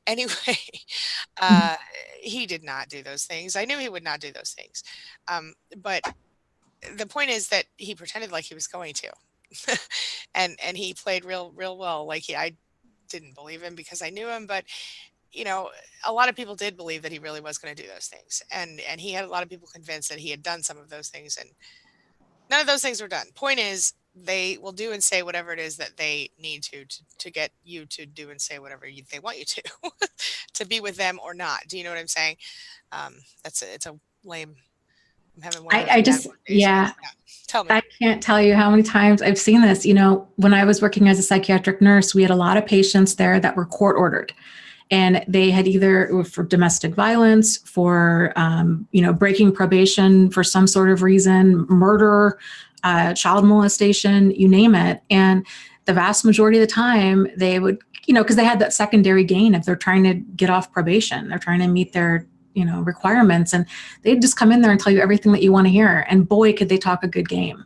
[SPEAKER 1] Anyway, uh, he did not do those things. I knew he would not do those things. But the point is that he pretended like he was going to. And he played real well. Like I didn't believe him because I knew him, but you know, a lot of people did believe that he really was going to do those things. And he had a lot of people convinced that he had done some of those things, and none of those things were done. Point is, they will do and say whatever it is that they need to get you to do and say whatever they want you to to be with them or not. Do you know what I'm saying? It's a lame. I'm having one of those
[SPEAKER 2] I
[SPEAKER 1] bad
[SPEAKER 2] just,
[SPEAKER 1] word days, but
[SPEAKER 2] yeah,
[SPEAKER 1] yeah. Tell me.
[SPEAKER 2] I can't tell you how many times I've seen this. When I was working as a psychiatric nurse, we had a lot of patients there that were court ordered. And they had either for domestic violence, for breaking probation for some sort of reason, murder, child molestation, you name it. And the vast majority of the time, they would, because they had that secondary gain if they're trying to get off probation, they're trying to meet their requirements, and they'd just come in there and tell you everything that you want to hear. And boy, could they talk a good game.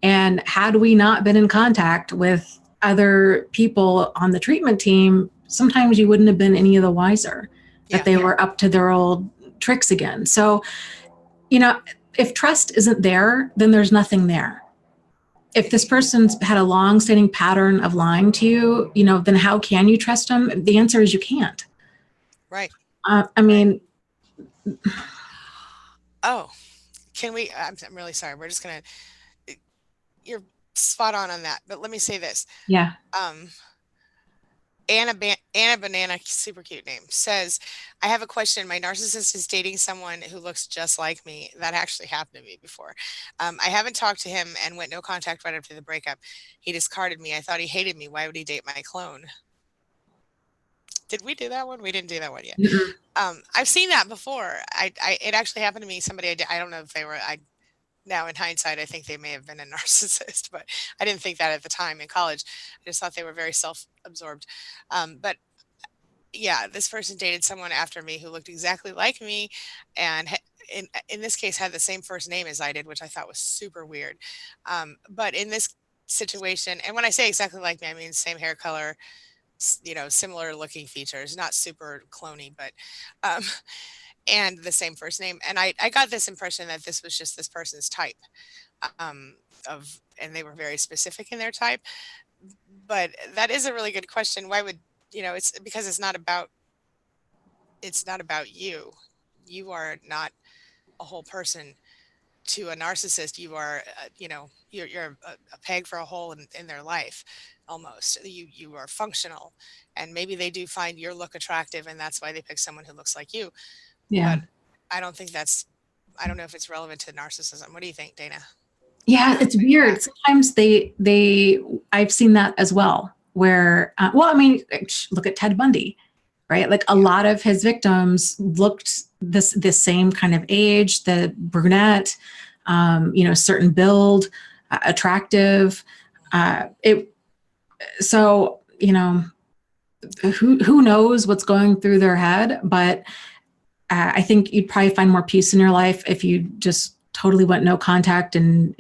[SPEAKER 2] And had we not been in contact with other people on the treatment team, sometimes you wouldn't have been any of the wiser that
[SPEAKER 1] Yeah.
[SPEAKER 2] they were up to their old tricks again. So, you know, if trust isn't there, then there's nothing there. If this person's had a long-standing pattern of lying to you, then how can you trust them? The answer is you can't.
[SPEAKER 1] Right.
[SPEAKER 2] I
[SPEAKER 1] Right.
[SPEAKER 2] mean,
[SPEAKER 1] Oh, can we? I'm really sorry. We're just gonna. You're spot on that. But let me say this.
[SPEAKER 2] yeah.
[SPEAKER 1] Um, Anna Banana, super cute name, says, I have a question. My narcissist is dating someone who looks just like me. That actually happened to me before. I haven't talked to him and went no contact right after the breakup. He discarded me. I thought he hated me. Why would he date my clone? Did we do that one? We didn't do that one yet.
[SPEAKER 2] Mm-mm.
[SPEAKER 1] I've seen that before. It actually happened to me. Somebody I don't know if they were. Now in hindsight, I think they may have been a narcissist, but I didn't think that at the time in college. I just thought they were very self-absorbed. But yeah, this person dated someone after me who looked exactly like me, and in this case had the same first name as I did, which I thought was super weird. But in this situation, and when I say exactly like me, I mean same hair color, similar looking features, not super cloney, but um, and the same first name. And I got this impression that this was just this person's type, um, and they were very specific in their type. But that is a really good question. Why would, it's because it's not about you. You are not a whole person to a narcissist. You are, you're a peg for a hole in their life almost. You are functional, and maybe they do find your look attractive, and that's why they pick someone who looks like you.
[SPEAKER 2] Yeah.
[SPEAKER 1] But I don't think that's I don't know if it's relevant to narcissism. What do you think, Dana?
[SPEAKER 2] Yeah,
[SPEAKER 1] Or
[SPEAKER 2] it's
[SPEAKER 1] yeah,
[SPEAKER 2] weird. Sometimes I've seen that as well. Where, well, I mean, look at Ted Bundy, right? Like a
[SPEAKER 1] yeah,
[SPEAKER 2] lot of his victims looked this same kind of age, the brunette, certain build, attractive. It so who knows what's going through their head, but I think you'd probably find more peace in your life if you just totally went no contact and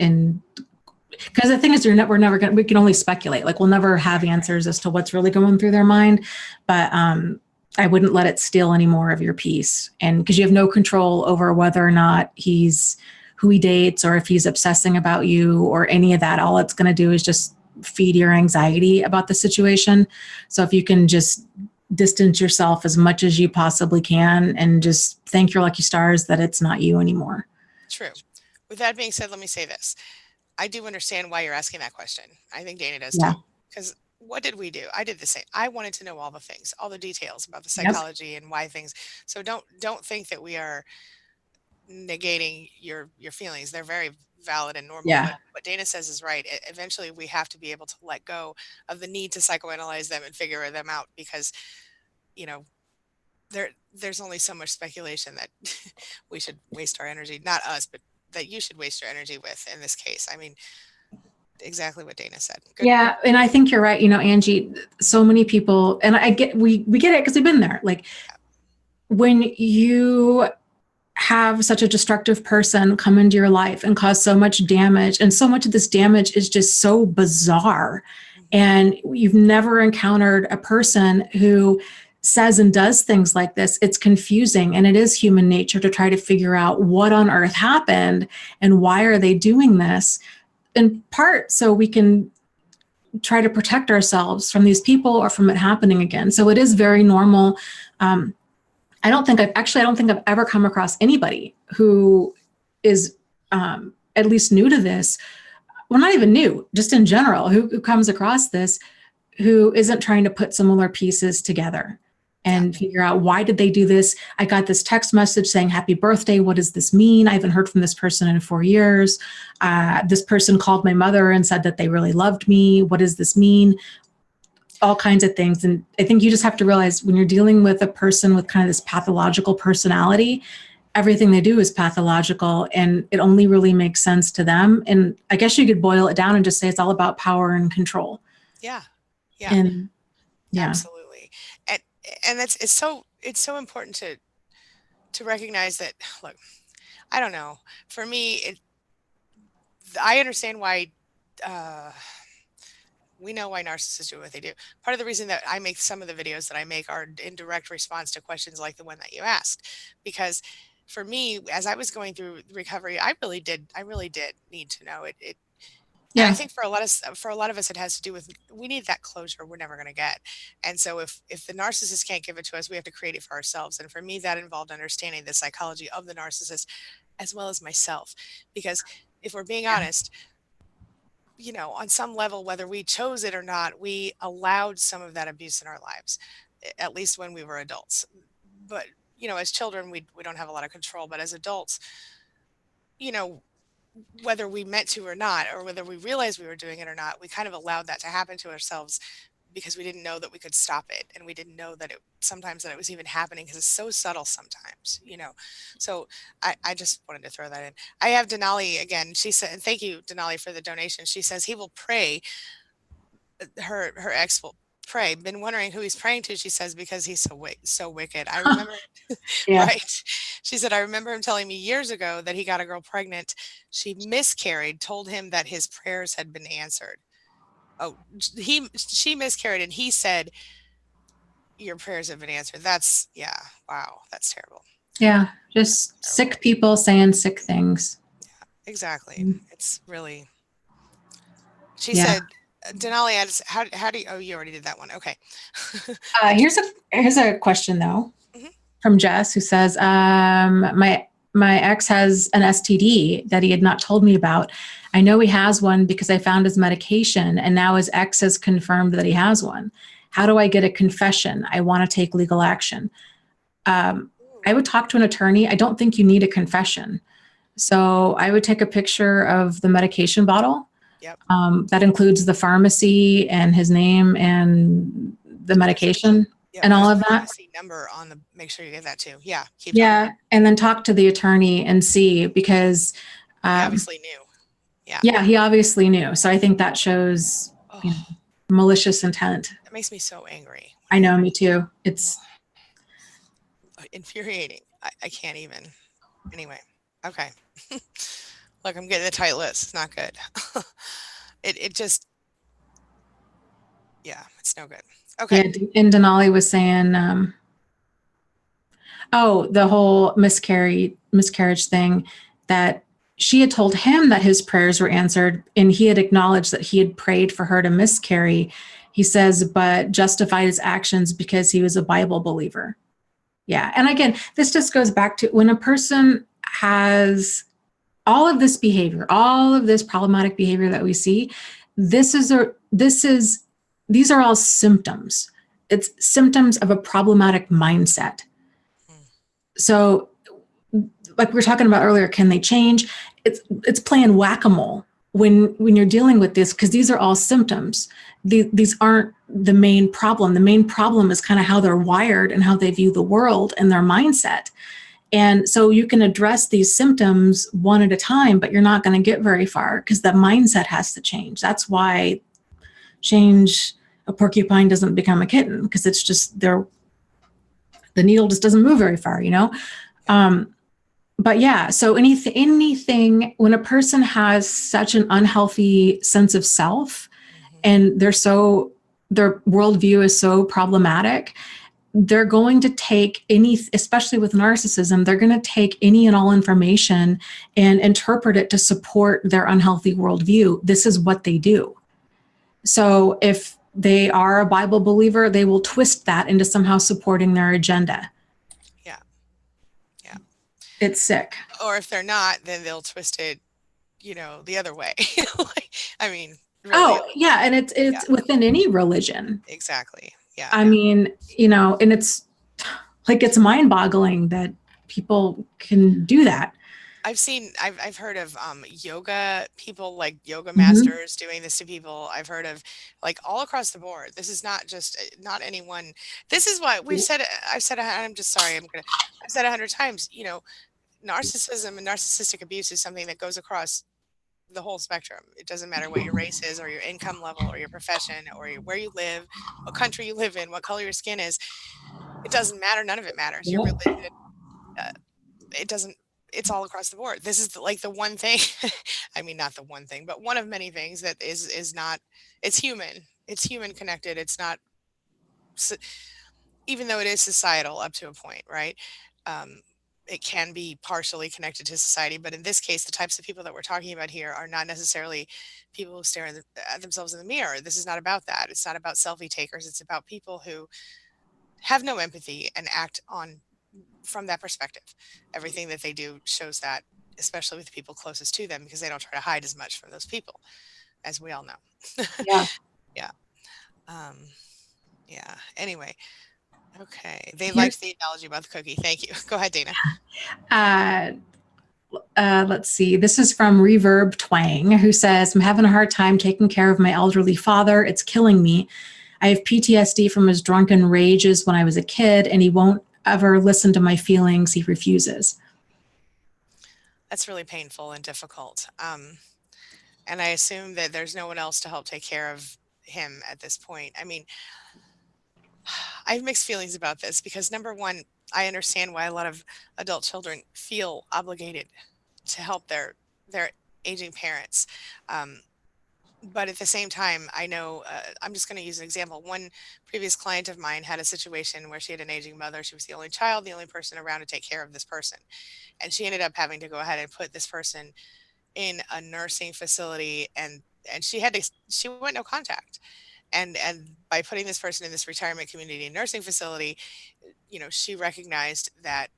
[SPEAKER 2] because the thing is we're never going to we can only speculate, like we'll never have
[SPEAKER 1] right,
[SPEAKER 2] answers as to what's really going through their mind, but I wouldn't let it steal any more of your peace, and because you have no control over whether or not he's who he dates or if he's obsessing about you or any of that. All it's going to do is just feed your anxiety about the situation. So if you can just distance yourself as much as you possibly can and just thank your lucky stars that it's not you anymore.
[SPEAKER 1] true. With that being said, let me say this. I do understand why you're asking that question. I think Dana does
[SPEAKER 2] Yeah.
[SPEAKER 1] too. Because what did we do? I did the same. I wanted to know all the things, all the details about the
[SPEAKER 2] Yep.
[SPEAKER 1] psychology and why things. So don't think that we are negating your feelings. They're very valid and normal,
[SPEAKER 2] Yeah.
[SPEAKER 1] but what Dana says is right. Eventually we have to be able to let go of the need to psychoanalyze them and figure them out, because, you know, there's only so much speculation that we should waste our energy, not us, but that you should waste your energy with in this case. I mean, exactly what Dana said. Good.
[SPEAKER 2] Yeah. And I think you're right. You know, Angie, so many people, and we get it because we've been there. Like when you have such a destructive person come into your life and cause so much damage, and so much of this damage is just so bizarre, and you've never encountered a person who says and does things like this, it's confusing. And it is human nature to try to figure out what on earth happened and why are they doing this, in part so we can try to protect ourselves from these people or from it happening again. So it is very normal. I don't think I've ever come across anybody who is at least new to this. Well, not even new, just in general, who comes across this, who isn't trying to put similar pieces together and figure out, why did they do this? I got this text message saying, happy birthday. What does this mean? I haven't heard from this person in 4 years. This person called my mother and said that they really loved me. What does this mean? All kinds of things. And I think you just have to realize, when you're dealing with a person with kind of this pathological personality, everything they do is pathological, and it only really makes sense to them. And I guess you could boil it down and just say it's all about power and control.
[SPEAKER 1] Yeah. Yeah.
[SPEAKER 2] And yeah.
[SPEAKER 1] Absolutely. And it's so important to recognize that, look, I don't know. For me, I understand why we know why narcissists do what they do. Part of the reason that I make some of the videos that I make are in direct response to questions like the one that you asked, because for me, as I was going through recovery, I really did need to know it. And I think for a lot of us, it has to do with, we need that closure we're never going to get. And so if the narcissist can't give it to us, we have to create it for ourselves. And for me, that involved understanding the psychology of the narcissist as well as myself. Because if we're being honest, you know, on some level, whether we chose it or not, we allowed some of that abuse in our lives, at least when we were adults. But, you know, as children, we don't have a lot of control. But as adults, you know, whether we meant to or not, or whether we realized we were doing it or not, we kind of allowed that to happen to ourselves because we didn't know that we could stop it. And we didn't know that sometimes that it was even happening, because it's so subtle sometimes, you know. So I just wanted to throw that in. I have Denali again. She said, and thank you, Denali, for the donation. She says he will pray. Her ex will pray. Been wondering who he's praying to, she says, because he's so wicked. I remember, right? She said, I remember him telling me years ago that he got a girl pregnant. She miscarried, told him that his prayers had been answered. Oh, she miscarried, and he said, your prayers have been answered. That's, yeah, wow, that's terrible.
[SPEAKER 2] Yeah, just sick people saying sick things.
[SPEAKER 1] Yeah, exactly. It's really, she said, Denali adds, how do you, oh, you already did that one. Okay.
[SPEAKER 2] Here's a question though, from Jess, who says, my ex has an STD that he had not told me about. I know he has one because I found his medication, and now his ex has confirmed that he has one. How do I get a confession? I want to take legal action. I would talk to an attorney. I don't think you need a confession. So I would take a picture of the medication bottle.
[SPEAKER 1] Yep.
[SPEAKER 2] That includes the pharmacy and his name and the medication and all of that.
[SPEAKER 1] Pharmacy number on the, make sure you get that too. Yeah.
[SPEAKER 2] And then talk to the attorney and see, because
[SPEAKER 1] he obviously knew.
[SPEAKER 2] Yeah, he obviously knew. So I think that shows malicious intent.
[SPEAKER 1] It makes me so angry.
[SPEAKER 2] I know, me too. It's
[SPEAKER 1] infuriating. I can't even. Anyway, okay. Look, I'm getting a tight list. It's not good. It just, yeah, it's no good. Okay.
[SPEAKER 2] Yeah, and Denali was saying, the whole miscarriage thing, that she had told him that his prayers were answered, and he had acknowledged that he had prayed for her to miscarry. He says, but justified his actions because he was a Bible believer. Yeah. And again, this just goes back to when a person has all of this behavior, all of this problematic behavior that we see, these are all symptoms. It's symptoms of a problematic mindset. So like we were talking about earlier, can they change? It's playing whack-a-mole when you're dealing with this, because these are all symptoms. These aren't the main problem. The main problem is kind of how they're wired and how they view the world and their mindset. And so you can address these symptoms one at a time, but you're not going to get very far because the mindset has to change. That's why change a porcupine doesn't become a kitten, because it's just the needle just doesn't move very far, you know? But yeah, so anything when a person has such an unhealthy sense of self and their worldview is so problematic, they're going to take any, especially with narcissism, they're going to take any and all information and interpret it to support their unhealthy worldview. This is what they do. So if they are a Bible believer, they will twist that into somehow supporting their agenda.
[SPEAKER 1] Yeah. Yeah.
[SPEAKER 2] It's sick.
[SPEAKER 1] Or if they're not, then they'll twist it, the other way. Like, I mean, really.
[SPEAKER 2] Oh, yeah. And it's within any religion.
[SPEAKER 1] Exactly. Yeah.
[SPEAKER 2] I mean, and it's like, it's mind boggling that people can do that.
[SPEAKER 1] I've heard of yoga people, like yoga masters doing this to people. I've heard of, like, all across the board. This is not just not anyone. This is what I've said. I'm just sorry. I've said 100 times. Narcissism and narcissistic abuse is something that goes across the whole spectrum. It doesn't matter what your race is, or your income level, or your profession, or where you live, what country you live in, what color your skin is. It doesn't matter. None of it matters. Your religion. It doesn't. It's all across the board. This is the one thing. I mean, not the one thing, but one of many things that is not. It's human. It's human connected. It's not. Even though it is societal up to a point, right? It can be partially connected to society, but in this case, the types of people that we're talking about here are not necessarily people who stare at themselves in the mirror. This is not about that. It's not about selfie takers. It's about people who have no empathy and act from that perspective. Everything that they do shows that, especially with the people closest to them, because they don't try to hide as much from those people, as we all know.
[SPEAKER 2] Yeah.
[SPEAKER 1] Yeah. Yeah. Anyway. Okay. They liked the analogy about the cookie. Thank you. Go ahead, Dana.
[SPEAKER 2] Let's see. This is from Reverb Twang, who says, I'm having a hard time taking care of my elderly father. It's killing me. I have PTSD from his drunken rages when I was a kid, and he won't ever listen to my feelings. He refuses.
[SPEAKER 1] That's really painful and difficult. And I assume that there's no one else to help take care of him at this point. I mean, I have mixed feelings about this because, number one, I understand why a lot of adult children feel obligated to help their aging parents. But at the same time, I know, I'm just going to use an example. One previous client of mine had a situation where she had an aging mother. She was the only child, the only person around to take care of this person. And she ended up having to go ahead and put this person in a nursing facility, and she went no contact. And by putting this person in this retirement community nursing facility, she recognized that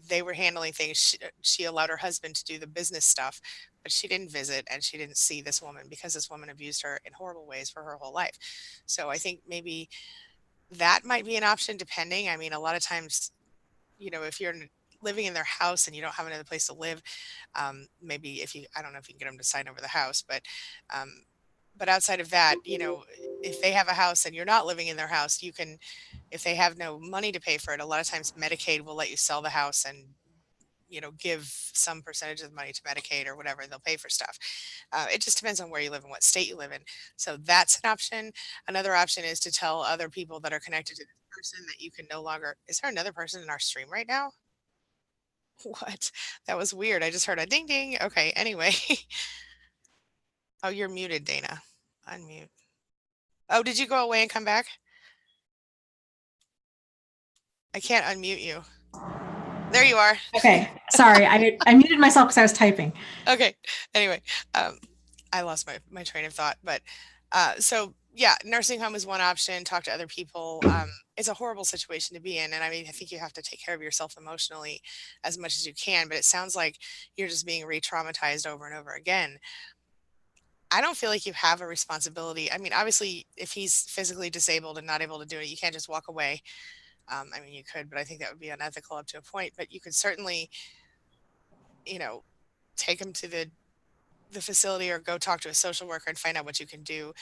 [SPEAKER 1] they were handling things. She allowed her husband to do the business stuff, but she didn't visit and she didn't see this woman because this woman abused her in horrible ways for her whole life. So I think maybe that might be an option, depending. I mean, a lot of times, if you're living in their house and you don't have another place to live, maybe I don't know if you can get them to sign over the house, but outside of that, if they have a house and you're not living in their house, if they have no money to pay for it, a lot of times Medicaid will let you sell the house and, give some percentage of the money to Medicaid or whatever, they'll pay for stuff. It just depends on where you live and what state you live in. So that's an option. Another option is to tell other people that are connected to this person that you can no longer. Is there another person in our stream right now? What? That was weird. I just heard a ding ding. Okay, anyway. Oh, you're muted, Dana. Unmute. Oh, did you go away and come back? I can't unmute you. There you are.
[SPEAKER 2] Okay. Sorry. I muted myself because I was typing.
[SPEAKER 1] Okay. Anyway, I lost my train of thought, but so yeah, nursing home is one option. Talk to other people. It's a horrible situation to be in. And I mean, I think you have to take care of yourself emotionally as much as you can, but it sounds like you're just being re-traumatized over and over again. I don't feel like you have a responsibility. I mean, obviously, if he's physically disabled and not able to do it, you can't just walk away. I mean, you could, but I think that would be unethical up to a point. But you could certainly you know, take them to the facility or go talk to a social worker and find out what you can do.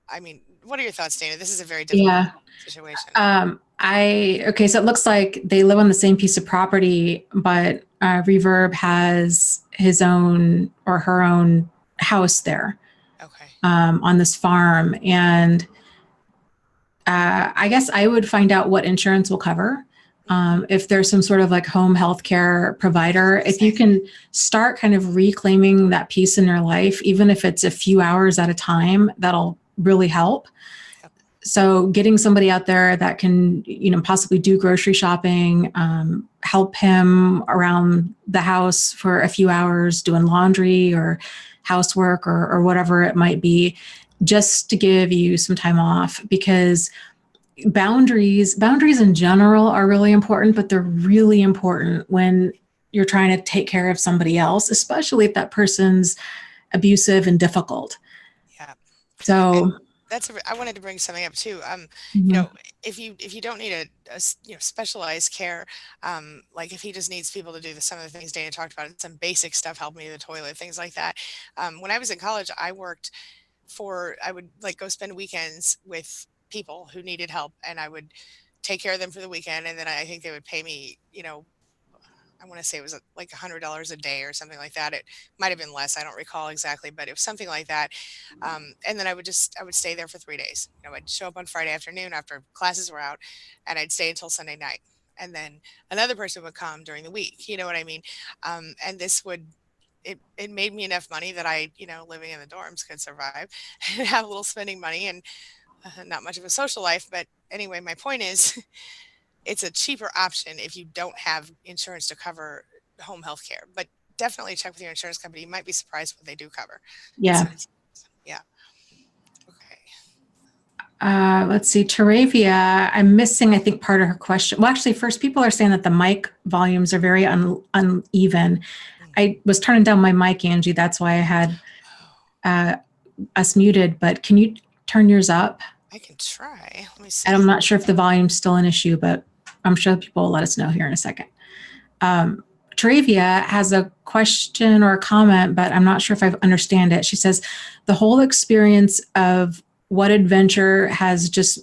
[SPEAKER 1] I mean, what are your thoughts, Dana? This is a very difficult
[SPEAKER 2] Yeah.
[SPEAKER 1] situation.
[SPEAKER 2] Okay, so it looks like they live on the same piece of property, but Reverb has his own or her own house there,
[SPEAKER 1] Okay.
[SPEAKER 2] on this farm. And I guess I would find out what insurance will cover. If there's some sort of like home health care provider, if you can start kind of reclaiming that peace in your life, even if it's a few hours at a time, that'll really help.
[SPEAKER 1] Yep.
[SPEAKER 2] So getting somebody out there that can, possibly do grocery shopping, help him around the house for a few hours doing laundry or housework or whatever it might be, just to give you some time off, because boundaries in general are really important, but they're really important when you're trying to take care of somebody else, especially if that person's abusive and difficult.
[SPEAKER 1] Yeah.
[SPEAKER 2] So
[SPEAKER 1] I wanted to bring something up too.
[SPEAKER 2] mhm.
[SPEAKER 1] If you don't need a specialized care, like if he just needs people to do some of the things Dana talked about, some basic stuff, help me to the toilet, things like that. When I was in college, I would like go spend weekends with people who needed help, and I would take care of them for the weekend, and then I think they would pay me, I want to say it was like $100 a day or something like that. It might have been less. I don't recall exactly, but it was something like that. And then I would stay there for 3 days. I'd show up on Friday afternoon after classes were out, and I'd stay until Sunday night. And then another person would come during the week. You know what I mean? And it made me enough money that I, living in the dorms could survive and have a little spending money and not much of a social life. But anyway, my point is, it's a cheaper option if you don't have insurance to cover home health care, but definitely check with your insurance company. You might be surprised what they do cover.
[SPEAKER 2] Yeah.
[SPEAKER 1] Yeah. Okay.
[SPEAKER 2] Let's see, Taravia, I'm missing, I think, part of her question. Well, actually, first, people are saying that the mic volumes are very uneven. I was turning down my mic, Angie. That's why I had us muted, but can you turn yours up?
[SPEAKER 1] I can try. Let me see.
[SPEAKER 2] And I'm not sure if the volume's still an issue, but I'm sure people will let us know here in a second. Taravia has a question or a comment, but I'm not sure if I understand it. She says, the whole experience of what adventure has just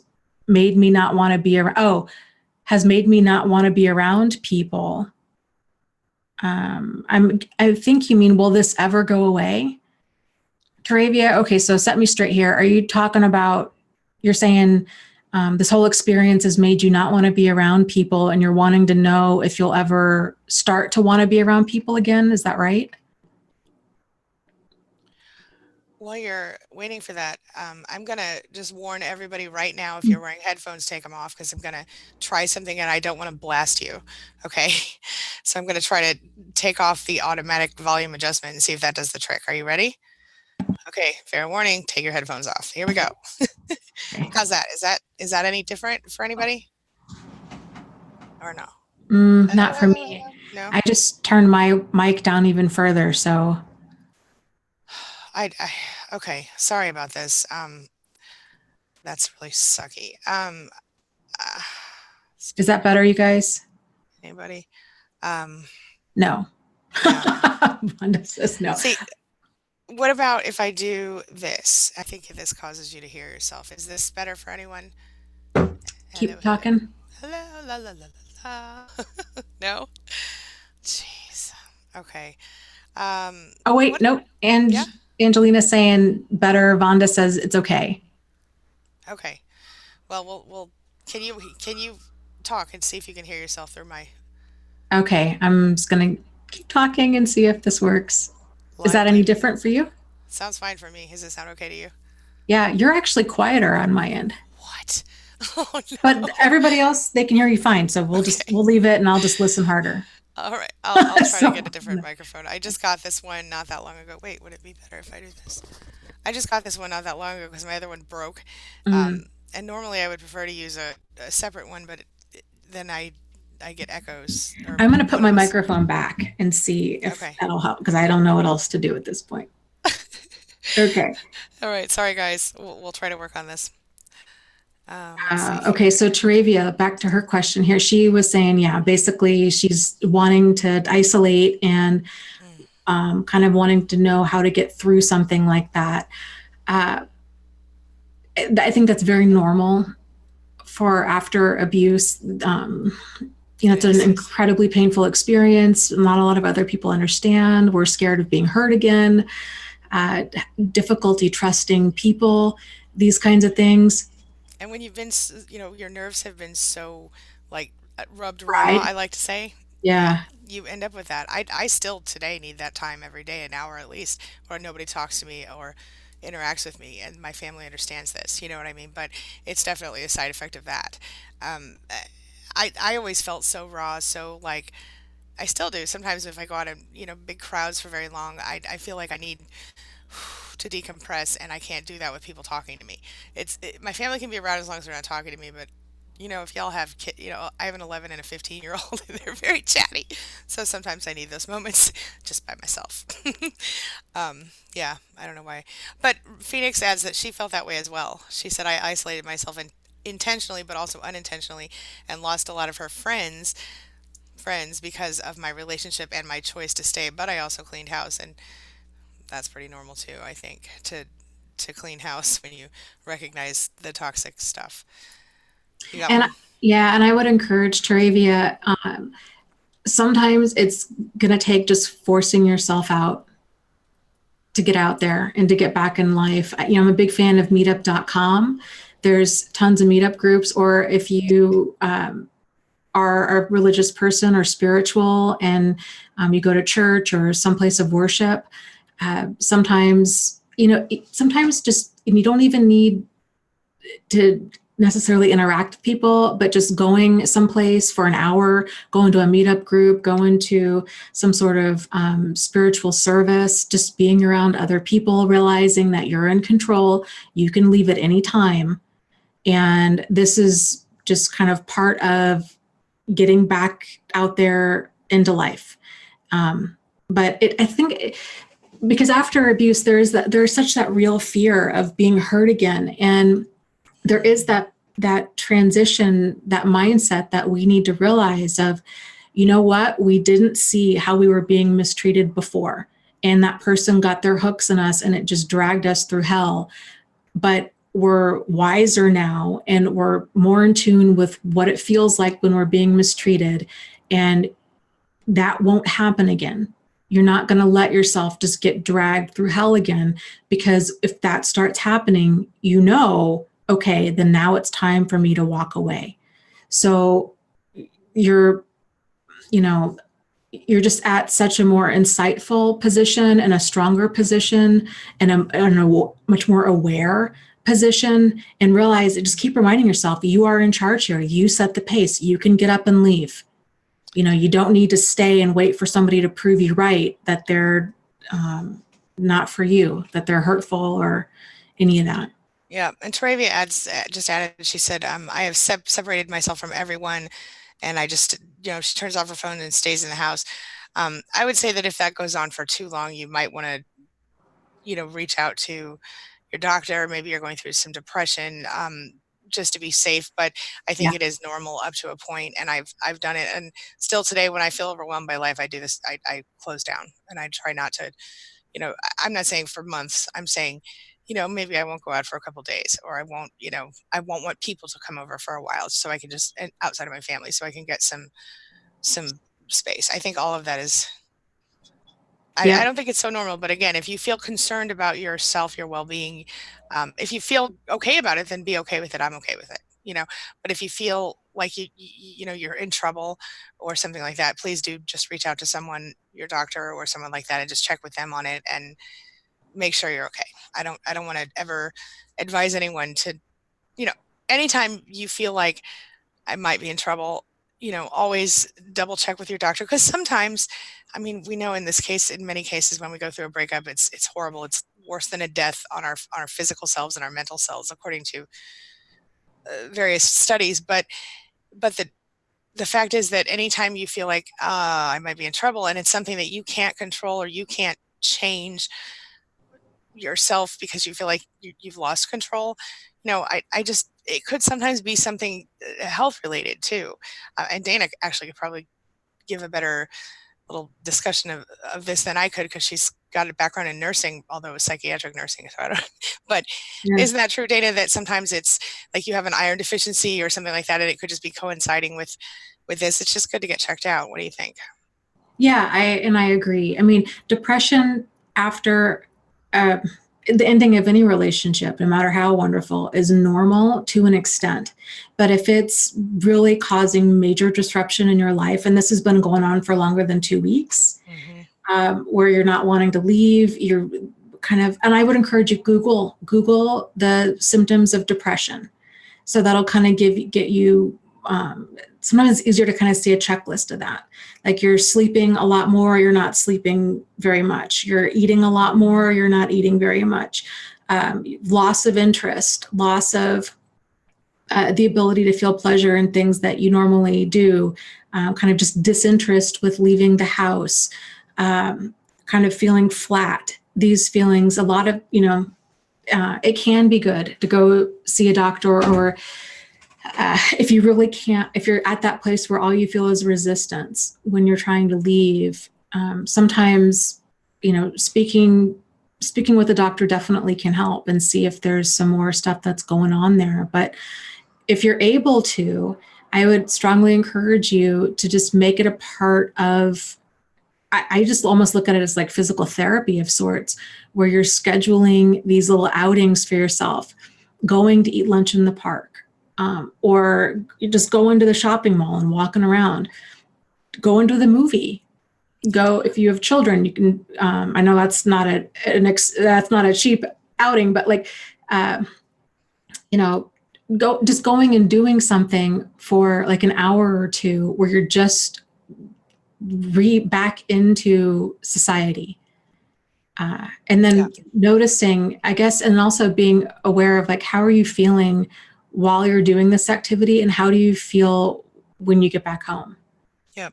[SPEAKER 2] made me not want to be around, has made me not want to be around people. I think you mean, will this ever go away? Taravia, okay, so set me straight here. Are you talking about, you're saying this whole experience has made you not want to be around people, and you're wanting to know if you'll ever start to want to be around people again? Is that right?
[SPEAKER 1] While you're waiting for that, I'm going to just warn everybody right now, if you're wearing headphones, take them off, because I'm going to try something and I don't want to blast you. Okay. So I'm going to try to take off the automatic volume adjustment and see if that does the trick. Are you ready? Okay. Fair warning. Take your headphones off. Here we go. How's that? Is that any different for anybody? Or no?
[SPEAKER 2] Not for me.
[SPEAKER 1] No.
[SPEAKER 2] I just turned my mic down even further. So
[SPEAKER 1] okay. Sorry about this. That's really sucky.
[SPEAKER 2] Is that better, you guys?
[SPEAKER 1] Anybody?
[SPEAKER 2] No. Wanda says no.
[SPEAKER 1] See, what about if I do this? I think this causes you to hear yourself. Is this better for anyone?
[SPEAKER 2] Keep talking.
[SPEAKER 1] Hello, la la la la. No? Jeez. Okay.
[SPEAKER 2] Oh wait, nope. And
[SPEAKER 1] yeah?
[SPEAKER 2] Angelina's saying better. Vonda says it's okay.
[SPEAKER 1] Okay. Well, we'll can you talk and see if you can hear yourself through my...
[SPEAKER 2] Okay, I'm just gonna keep talking and see if this works. Is that any different for you?
[SPEAKER 1] Sounds fine for me. Does it sound okay to you?
[SPEAKER 2] Yeah, you're actually quieter on my end.
[SPEAKER 1] What? Oh, no.
[SPEAKER 2] But everybody else, they can hear you fine. So we'll leave it, and I'll just listen harder.
[SPEAKER 1] All right. I'll try to get a different microphone. I just got this one not that long ago. Wait, would it be better if I do this? I just got this one not that long ago because my other one broke. And normally I would prefer to use a separate one, but then I get echoes.
[SPEAKER 2] I'm going to put my microphone back and see if that'll help, because I don't know what else to do at this point. Okay.
[SPEAKER 1] All right. Sorry, guys. We'll try to work on this.
[SPEAKER 2] Okay, so Taravia, back to her question here. She was saying, yeah, basically she's wanting to isolate and kind of wanting to know how to get through something like that. Uh, I think that's very normal for after abuse.
[SPEAKER 1] It
[SPEAKER 2] It's an
[SPEAKER 1] is.
[SPEAKER 2] incredibly painful experience. Not a lot of other people understand. We're scared of being hurt again, uh, difficulty trusting people, these kinds of things.
[SPEAKER 1] And when you've been, your nerves have been so like rubbed raw,
[SPEAKER 2] Right?
[SPEAKER 1] I like to say,
[SPEAKER 2] Yeah.
[SPEAKER 1] you end up with that. I still today need that time every day, an hour at least, where nobody talks to me or interacts with me, and my family understands this. You know what I mean? But it's definitely a side effect of that. Um, I always felt so raw, so like I still do. Sometimes if I go out in, big crowds for very long, I feel like I need to decompress, and I can't do that with people talking to me. My family can be around as long as they're not talking to me, but if y'all have kid, I have an 11 and a 15-year-old, and they're very chatty. So sometimes I need those moments just by myself. Yeah, I don't know why. But Phoenix adds that she felt that way as well. She said, I isolated myself intentionally, but also unintentionally, and lost a lot of her friends because of my relationship and my choice to stay. But I also cleaned house, and that's pretty normal too, I think, to clean house when you recognize the toxic stuff. You got
[SPEAKER 2] And
[SPEAKER 1] one?
[SPEAKER 2] yeah, and I would encourage Taravia. Sometimes it's going to take just forcing yourself out to get out there and to get back in life. I'm a big fan of meetup.com. There's tons of meetup groups, or if you are a religious person or spiritual and you go to church or some place of worship, sometimes just, and you don't even need to necessarily interact with people, but just going someplace for an hour, going to a meetup group, going to some sort of spiritual service, just being around other people, realizing that you're in control, you can leave at any time. And this is just kind of part of getting back out there into life. But I think because after abuse, there's such that real fear of being hurt again, and there is that transition, that mindset that we need to realize of, what, we didn't see how we were being mistreated before, and that person got their hooks in us and it just dragged us through hell. But we're wiser now and we're more in tune with what it feels like when we're being mistreated, and that won't happen again. You're not going to let yourself just get dragged through hell again, because if that starts happening, okay, then now it's time for me to walk away. So you're, you know, you're just at such a more insightful position and a stronger position, and a much more aware position, and realize, just keep reminding yourself, you are in charge here. You set the pace. You can get up and leave. You don't need to stay and wait for somebody to prove you right, that they're not for you, that they're hurtful or any of that.
[SPEAKER 1] Yeah, and Taravia just added, she said, I have separated myself from everyone, and I just, she turns off her phone and stays in the house. I would say that if that goes on for too long, you might want to, reach out to your doctor. Maybe you're going through some depression, just to be safe. But I think
[SPEAKER 2] Yeah.
[SPEAKER 1] it is normal up to a point, and I've done it. And still today, when I feel overwhelmed by life, I do this. I close down, and I try not to. I'm not saying for months. I'm saying, maybe I won't go out for a couple days, or I won't want people to come over for a while, so I can just, and outside of my family, so I can get some space. I think all of that is. I
[SPEAKER 2] Yep.
[SPEAKER 1] don't think it's so normal, but again, if you feel concerned about yourself, your well-being, if you feel okay about it, then be okay with it. I'm okay with it. But if you feel like you're in trouble or something like that, please do just reach out to someone, your doctor or someone like that, and just check with them on it and make sure you're okay. I don't want to ever advise anyone to, you know, anytime you feel like I might be in trouble, always double check with your doctor, because sometimes, I mean, we know in this case, in many cases, when we go through a breakup, it's horrible. It's worse than a death on our physical selves and our mental selves, according to various studies. But the fact is that anytime you feel like I might be in trouble, and it's something that you can't control or you can't change yourself because you feel like you've lost control, I just, it could sometimes be something health related too. And Dana actually could probably give a better little discussion of this than I could, because she's got a background in nursing, although it was psychiatric nursing. So I don't, but
[SPEAKER 2] Yeah.
[SPEAKER 1] isn't that true, Dana, that sometimes it's like you have an iron deficiency or something like that, and it could just be coinciding with this? It's just good to get checked out. What do you think?
[SPEAKER 2] Yeah, I agree. I mean, depression after uh, the ending of any relationship, no matter how wonderful, is normal to an extent. But if it's really causing major disruption in your life, and this has been going on for longer than 2 weeks, where you're not wanting to leave, you're kind of, and I would encourage you, Google the symptoms of depression. So that'll kind of get you, sometimes it's easier to kind of see a checklist of that. Like you're sleeping a lot more, you're not sleeping very much. You're eating a lot more, you're not eating very much. Loss of interest, loss of the ability to feel pleasure in things that you normally do, kind of just disinterest with leaving the house, kind of feeling flat. These feelings, a lot of, it can be good to go see a doctor, or if you really can't, if you're at that place where all you feel is resistance when you're trying to leave, sometimes, speaking with a doctor definitely can help, and see if there's some more stuff that's going on there. But if you're able to, I would strongly encourage you to just make it a part of, I just almost look at it as like physical therapy of sorts, where you're scheduling these little outings for yourself, going to eat lunch in the park, or you just go into the shopping mall and walking around, go into the movie, go, if you have children, you can, I know that's not that's not a cheap outing, but like, going and doing something for like an hour or two where you're just back into society. And then noticing, I guess, and also being aware of like, how are you feeling while you're doing this activity, and how do you feel when you get back home?
[SPEAKER 1] Yep.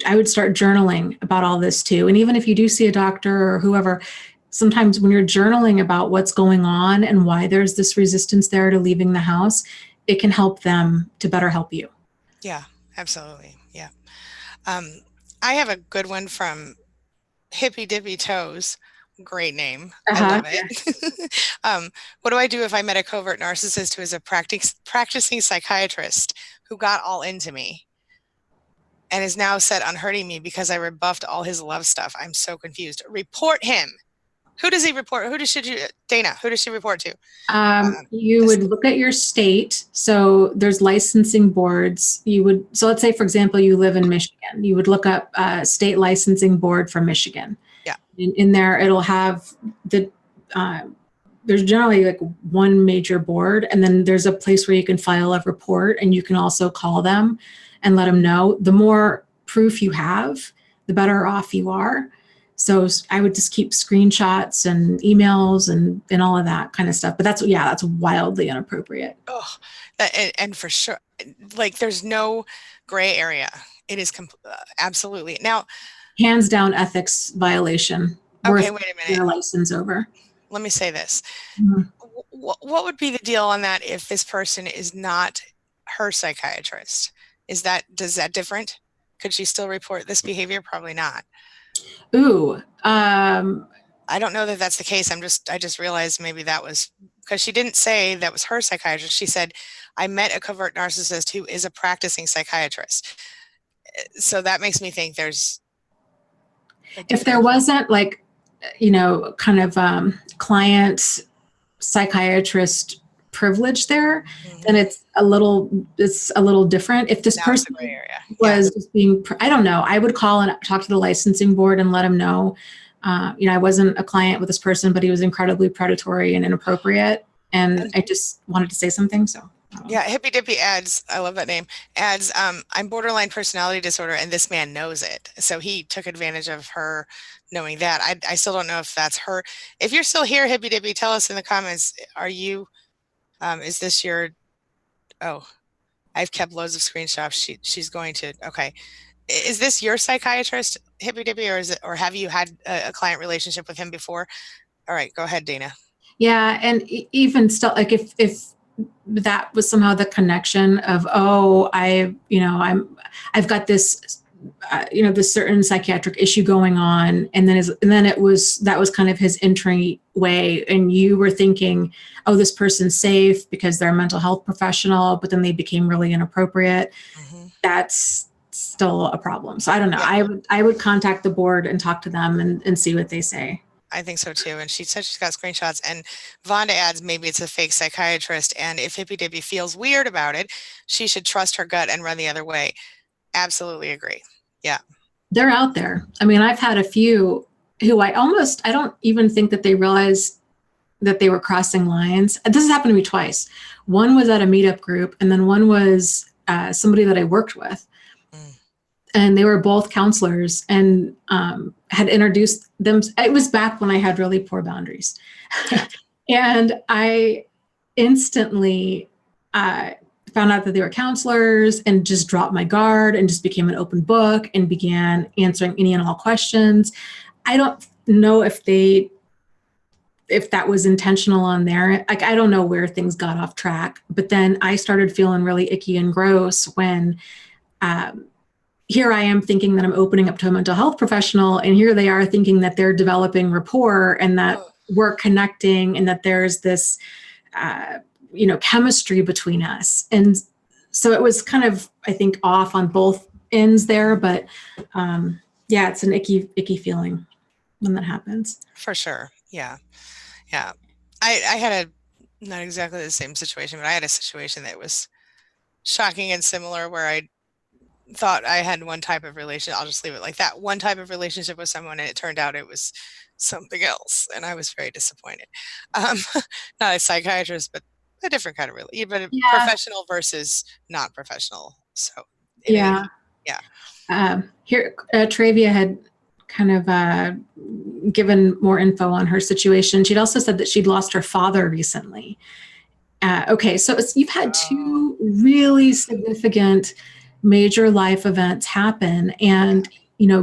[SPEAKER 2] I would start journaling about all this too. And even if you do see a doctor or whoever, sometimes when you're journaling about what's going on and why there's this resistance there to leaving the house, it can help them to better help you.
[SPEAKER 1] Yeah, absolutely. Yeah. I have a good one from Hippy Dippy Toes. Great name. I love it. What do I do if I met a covert narcissist who is a practicing psychiatrist who got all into me and is now set on hurting me because I rebuffed all his love stuff? I'm so confused. Report him. Who does he report? Dana, who does she report to?
[SPEAKER 2] You would look at your state. So there's licensing boards. So let's say, for example, you live in Michigan. You would look up state licensing board for Michigan.
[SPEAKER 1] Yeah.
[SPEAKER 2] In there, it'll have there's generally like one major board, and then there's a place where you can file a report, and you can also call them and let them know. The more proof you have, the better off you are. So I would just keep screenshots and emails and all of that kind of stuff. But that's wildly inappropriate.
[SPEAKER 1] Oh, and for sure, like there's no gray area. It is absolutely. Now,
[SPEAKER 2] hands down ethics violation.
[SPEAKER 1] Okay, wait a minute.
[SPEAKER 2] Your license over.
[SPEAKER 1] Let me say this. Mm-hmm. What would be the deal on that if this person is not her psychiatrist? Does that different? Could she still report this behavior? Probably not.
[SPEAKER 2] Ooh.
[SPEAKER 1] I don't know that that's the case. I just realized maybe that was because she didn't say that was her psychiatrist. She said, I met a covert narcissist who is a practicing psychiatrist. So that makes me think
[SPEAKER 2] if there wasn't like, kind of client psychiatrist privilege there, then it's a little different. If this person was just being, I don't know, I would call and talk to the licensing board and let them know, I wasn't a client with this person, but he was incredibly predatory and inappropriate. And I just wanted to say something. So.
[SPEAKER 1] Yeah, Hippy Dippy adds, I love that name, adds, I'm borderline personality disorder and this man knows it. So he took advantage of her knowing that. I still don't know if that's her. If you're still here, Hippy Dippy, tell us in the comments, are you, is this your, I've kept loads of screenshots. She's going to, okay. Is this your psychiatrist, Hippy Dippy, or have you had a client relationship with him before? All right, go ahead, Dana.
[SPEAKER 2] Yeah, and even still, like if that was somehow the connection of, I've got this this certain psychiatric issue going on, and then that was kind of his entry way, and you were thinking, oh, this person's safe because they're a mental health professional, but then they became really inappropriate.
[SPEAKER 1] Mm-hmm.
[SPEAKER 2] That's still a problem. So I don't know.
[SPEAKER 1] Yeah.
[SPEAKER 2] I would contact the board and talk to them and see what they say.
[SPEAKER 1] I think so too. And she said she's got screenshots, and Vonda adds maybe it's a fake psychiatrist. And if Hippy Dippy feels weird about it, she should trust her gut and run the other way. Absolutely agree. Yeah.
[SPEAKER 2] They're out there. I mean, I've had a few who I don't even think that they realized that they were crossing lines. This has happened to me twice. One was at a meetup group, and then one was somebody that I worked with. And they were both counselors and had introduced them. It was back when I had really poor boundaries. And I instantly found out that they were counselors and just dropped my guard and just became an open book and began answering any and all questions. I don't know if that was intentional on there. Like, I don't know where things got off track, but then I started feeling really icky and gross when here I am thinking that I'm opening up to a mental health professional, and here they are thinking that they're developing rapport and that we're connecting and that there's this, chemistry between us. And so it was kind of, I think, off on both ends there, but it's an icky feeling when that happens.
[SPEAKER 1] For sure. Yeah. Yeah. I had not exactly the same situation, but I had a situation that was shocking and similar where I thought I had one type of relationship. I'll just leave it like that. One type of relationship with someone, and it turned out it was something else. And I was very disappointed. Not a psychiatrist, but a different kind of professional versus not professional. So
[SPEAKER 2] yeah. Here, Travia had kind of given more info on her situation. She'd also said that she'd lost her father recently. Okay, so you've had two really significant major life events happen, and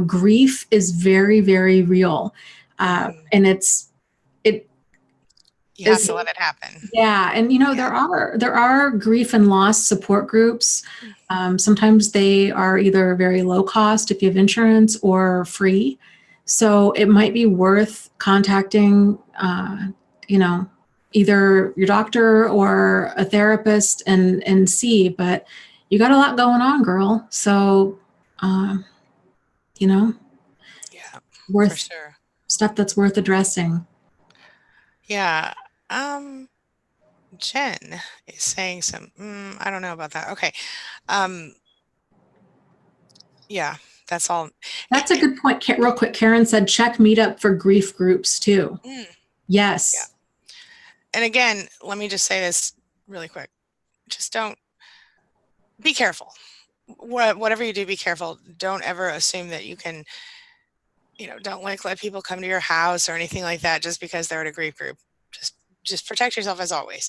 [SPEAKER 2] grief is very, very real, and
[SPEAKER 1] you have to let it happen.
[SPEAKER 2] Yeah, and there are grief and loss support groups. Sometimes they are either very low cost if you have insurance or free. So it might be worth contacting, either your doctor or a therapist and see. But you got a lot going on, girl. So,
[SPEAKER 1] for sure.
[SPEAKER 2] Stuff that's worth addressing.
[SPEAKER 1] Yeah. Jen is saying I don't know about that. Okay. Yeah, that's all.
[SPEAKER 2] That's a good point. Real quick, Karen said, check Meetup for grief groups too. Yes.
[SPEAKER 1] Yeah. And again, let me just say this really quick. Just be careful. Whatever you do, be careful. Don't ever assume that you can, don't let people come to your house or anything like that just because they're at a grief group. Just protect yourself as always.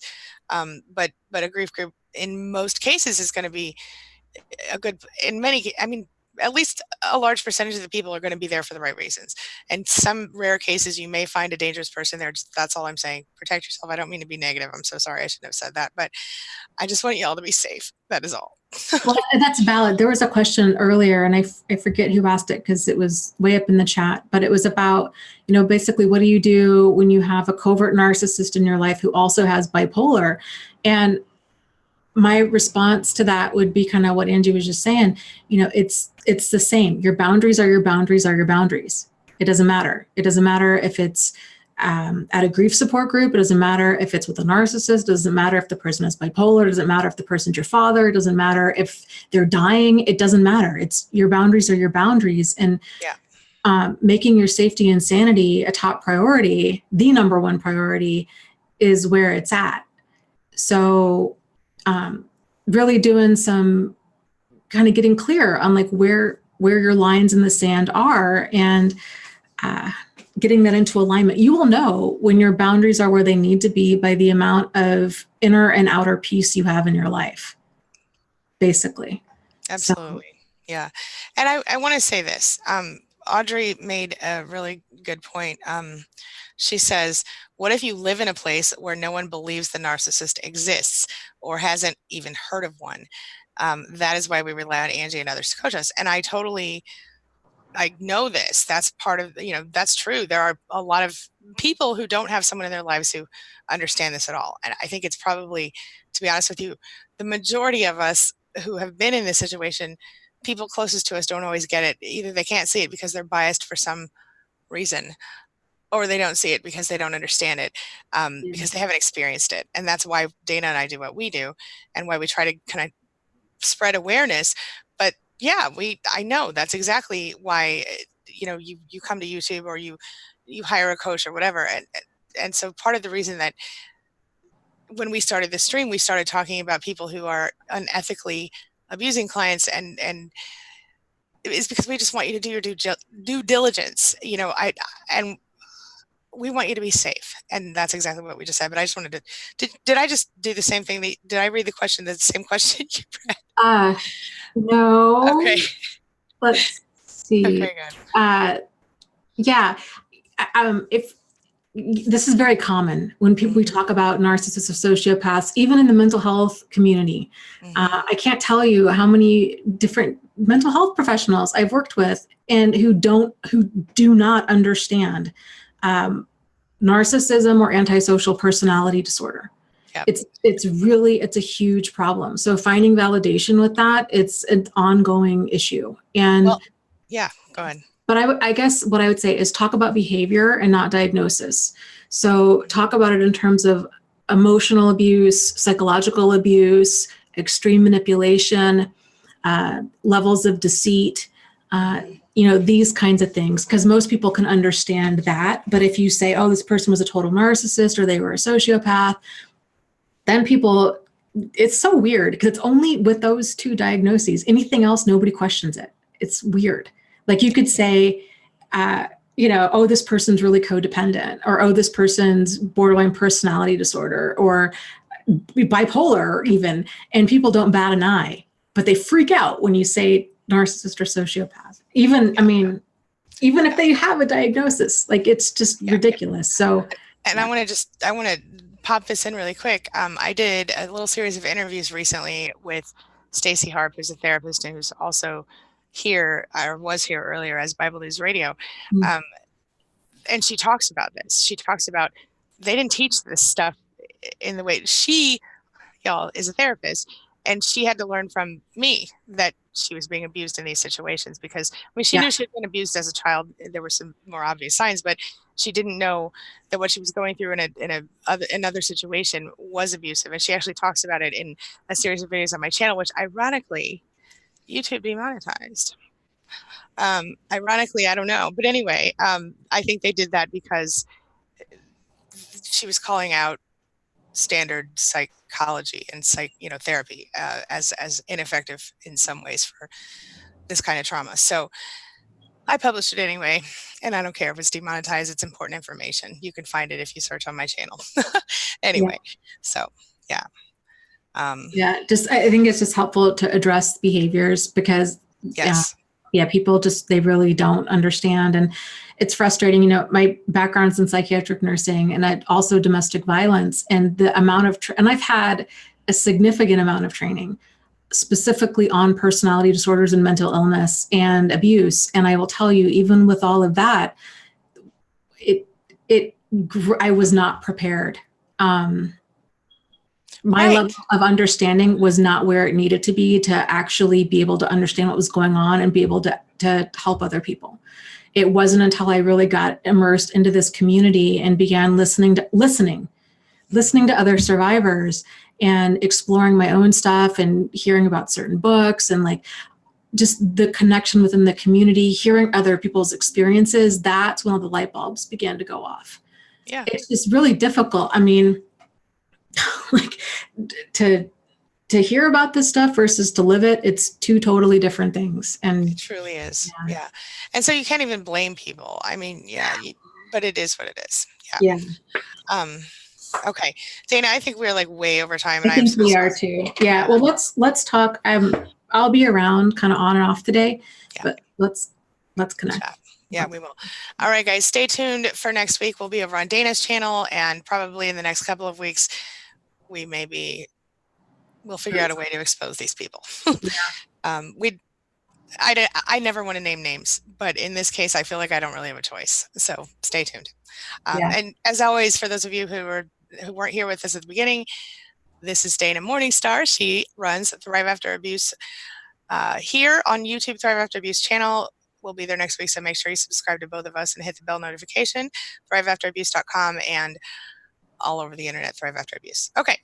[SPEAKER 1] But a grief group in most cases is going to be at least a large percentage of the people are going to be there for the right reasons. And some rare cases, you may find a dangerous person there. That's all I'm saying. Protect yourself. I don't mean to be negative. I'm so sorry. I shouldn't have said that, but I just want you all to be safe. That is all.
[SPEAKER 2] Well, that's valid. There was a question earlier, and I forget who asked it because it was way up in the chat, but it was about, basically, what do you do when you have a covert narcissist in your life who also has bipolar? And my response to that would be kind of what Angie was just saying. It's the same. Your boundaries are your boundaries are your boundaries. It doesn't matter. It doesn't matter if it's at a grief support group. It doesn't matter if it's with a narcissist. It doesn't matter if the person is bipolar. It doesn't matter if the person's your father. It doesn't matter if they're dying. It doesn't matter. It's your boundaries are your boundaries. And making your safety and sanity a top priority, the number one priority, is where it's at. So really doing some kind of getting clear on like where your lines in the sand are, and getting that into alignment. You will know when your boundaries are where they need to be by the amount of inner and outer peace you have in your life, basically.
[SPEAKER 1] Absolutely. So. Yeah. And I want to say this. Audrey made a really good point. She says, what if you live in a place where no one believes the narcissist exists or hasn't even heard of one? That is why we rely on Angie and others to coach us. And I know this. That's part of, that's true. There are a lot of people who don't have someone in their lives who understand this at all. And I think it's probably, to be honest with you, the majority of us who have been in this situation, people closest to us don't always get it. Either they can't see it because they're biased for some reason, or they don't see it because they don't understand it, because they haven't experienced it. And that's why Dana and I do what we do, and why we try to kind of spread awareness. But yeah, I know that's exactly why, you come to YouTube, or you hire a coach or whatever. And so part of the reason that when we started the stream, we started talking about people who are unethically abusing clients, and is because we just want you to do your due diligence, and we want you to be safe. And that's exactly what we just said. But I just wanted to, did I just do the same thing? Did I read the same question you read?
[SPEAKER 2] No.
[SPEAKER 1] Okay.
[SPEAKER 2] Let's see.
[SPEAKER 1] Okay, good.
[SPEAKER 2] Yeah. If this is very common when we talk about narcissists or sociopaths, even in the mental health community. I can't tell you how many different mental health professionals I've worked with and who do not understand narcissism or antisocial personality disorder. Yep. It's a huge problem. So finding validation with that, it's an ongoing issue. And
[SPEAKER 1] yeah, go ahead.
[SPEAKER 2] But I guess what I would say is talk about behavior and not diagnosis. So talk about it in terms of emotional abuse, psychological abuse, extreme manipulation, levels of deceit, these kinds of things, because most people can understand that. But if you say, oh, this person was a total narcissist or they were a sociopath, then it's so weird because it's only with those two diagnoses. Anything else, nobody questions it. It's weird. Like you could say, oh, this person's really codependent, or, oh, this person's borderline personality disorder, or bipolar even, and people don't bat an eye, but they freak out when you say narcissist or sociopath. Even if they have a diagnosis, like it's just ridiculous. So,
[SPEAKER 1] and I want to pop this in really quick. I did a little series of interviews recently with Stacey Harp, who's a therapist and who's also here, or was here earlier as Bible News Radio. And she talks about this. She talks about, they didn't teach this stuff in the way y'all is a therapist, and she had to learn from me that she was being abused in these situations, because she knew she had been abused as a child. There were some more obvious signs, but she didn't know that what she was going through in another situation was abusive. And she actually talks about it in a series of videos on my channel, which ironically YouTube demonetized. Ironically, I don't know. But anyway, I think they did that because she was calling out standard psychology and therapy as ineffective in some ways for this kind of trauma. So I published it anyway, and I don't care if it's demonetized. It's important information. You can find it if you search on my channel. Anyway, so yeah.
[SPEAKER 2] I think it's just helpful to address behaviors, because people they really don't understand. And it's frustrating. My background's in psychiatric nursing, and also domestic violence, and the amount of, and I've had a significant amount of training specifically on personality disorders and mental illness and abuse. And I will tell you, even with all of that, I was not prepared. My level of understanding was not where it needed to be to actually be able to understand what was going on and be able to help other people. It wasn't until I really got immersed into this community and began listening to other survivors and exploring my own stuff and hearing about certain books and just the connection within the community, hearing other people's experiences. That's when all the light bulbs began to go off. Yeah. It's just really difficult. I mean, to hear about this stuff versus to live it, it's two totally different things. And
[SPEAKER 1] it truly is. Yeah. And so you can't even blame people. I mean, but it is what it is. Yeah. Okay. Dana, I think we're way over time. And
[SPEAKER 2] I think we are too. Yeah. Well, let's talk. I'll be around kind of on and off today, but let's connect.
[SPEAKER 1] Yeah, we will. All right, guys, stay tuned for next week. We'll be over on Dana's channel, and probably in the next couple of weeks, we may be we'll figure out a way to expose these people.
[SPEAKER 2] Yeah.
[SPEAKER 1] I never want to name names, but in this case, I feel like I don't really have a choice. So stay tuned.
[SPEAKER 2] Yeah.
[SPEAKER 1] And as always, for those of you who weren't here with us at the beginning, this is Dana Morningstar. She runs Thrive After Abuse here on YouTube. Thrive After Abuse channel. We'll be there next week, so make sure you subscribe to both of us and hit the bell notification. ThriveAfterAbuse.com and all over the internet. Thrive After Abuse. Okay.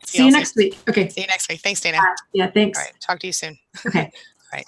[SPEAKER 2] See you next week. Okay.
[SPEAKER 1] See you next week. Thanks, Dana.
[SPEAKER 2] Yeah. Thanks.
[SPEAKER 1] All right. Talk to you soon.
[SPEAKER 2] Okay.
[SPEAKER 1] All right.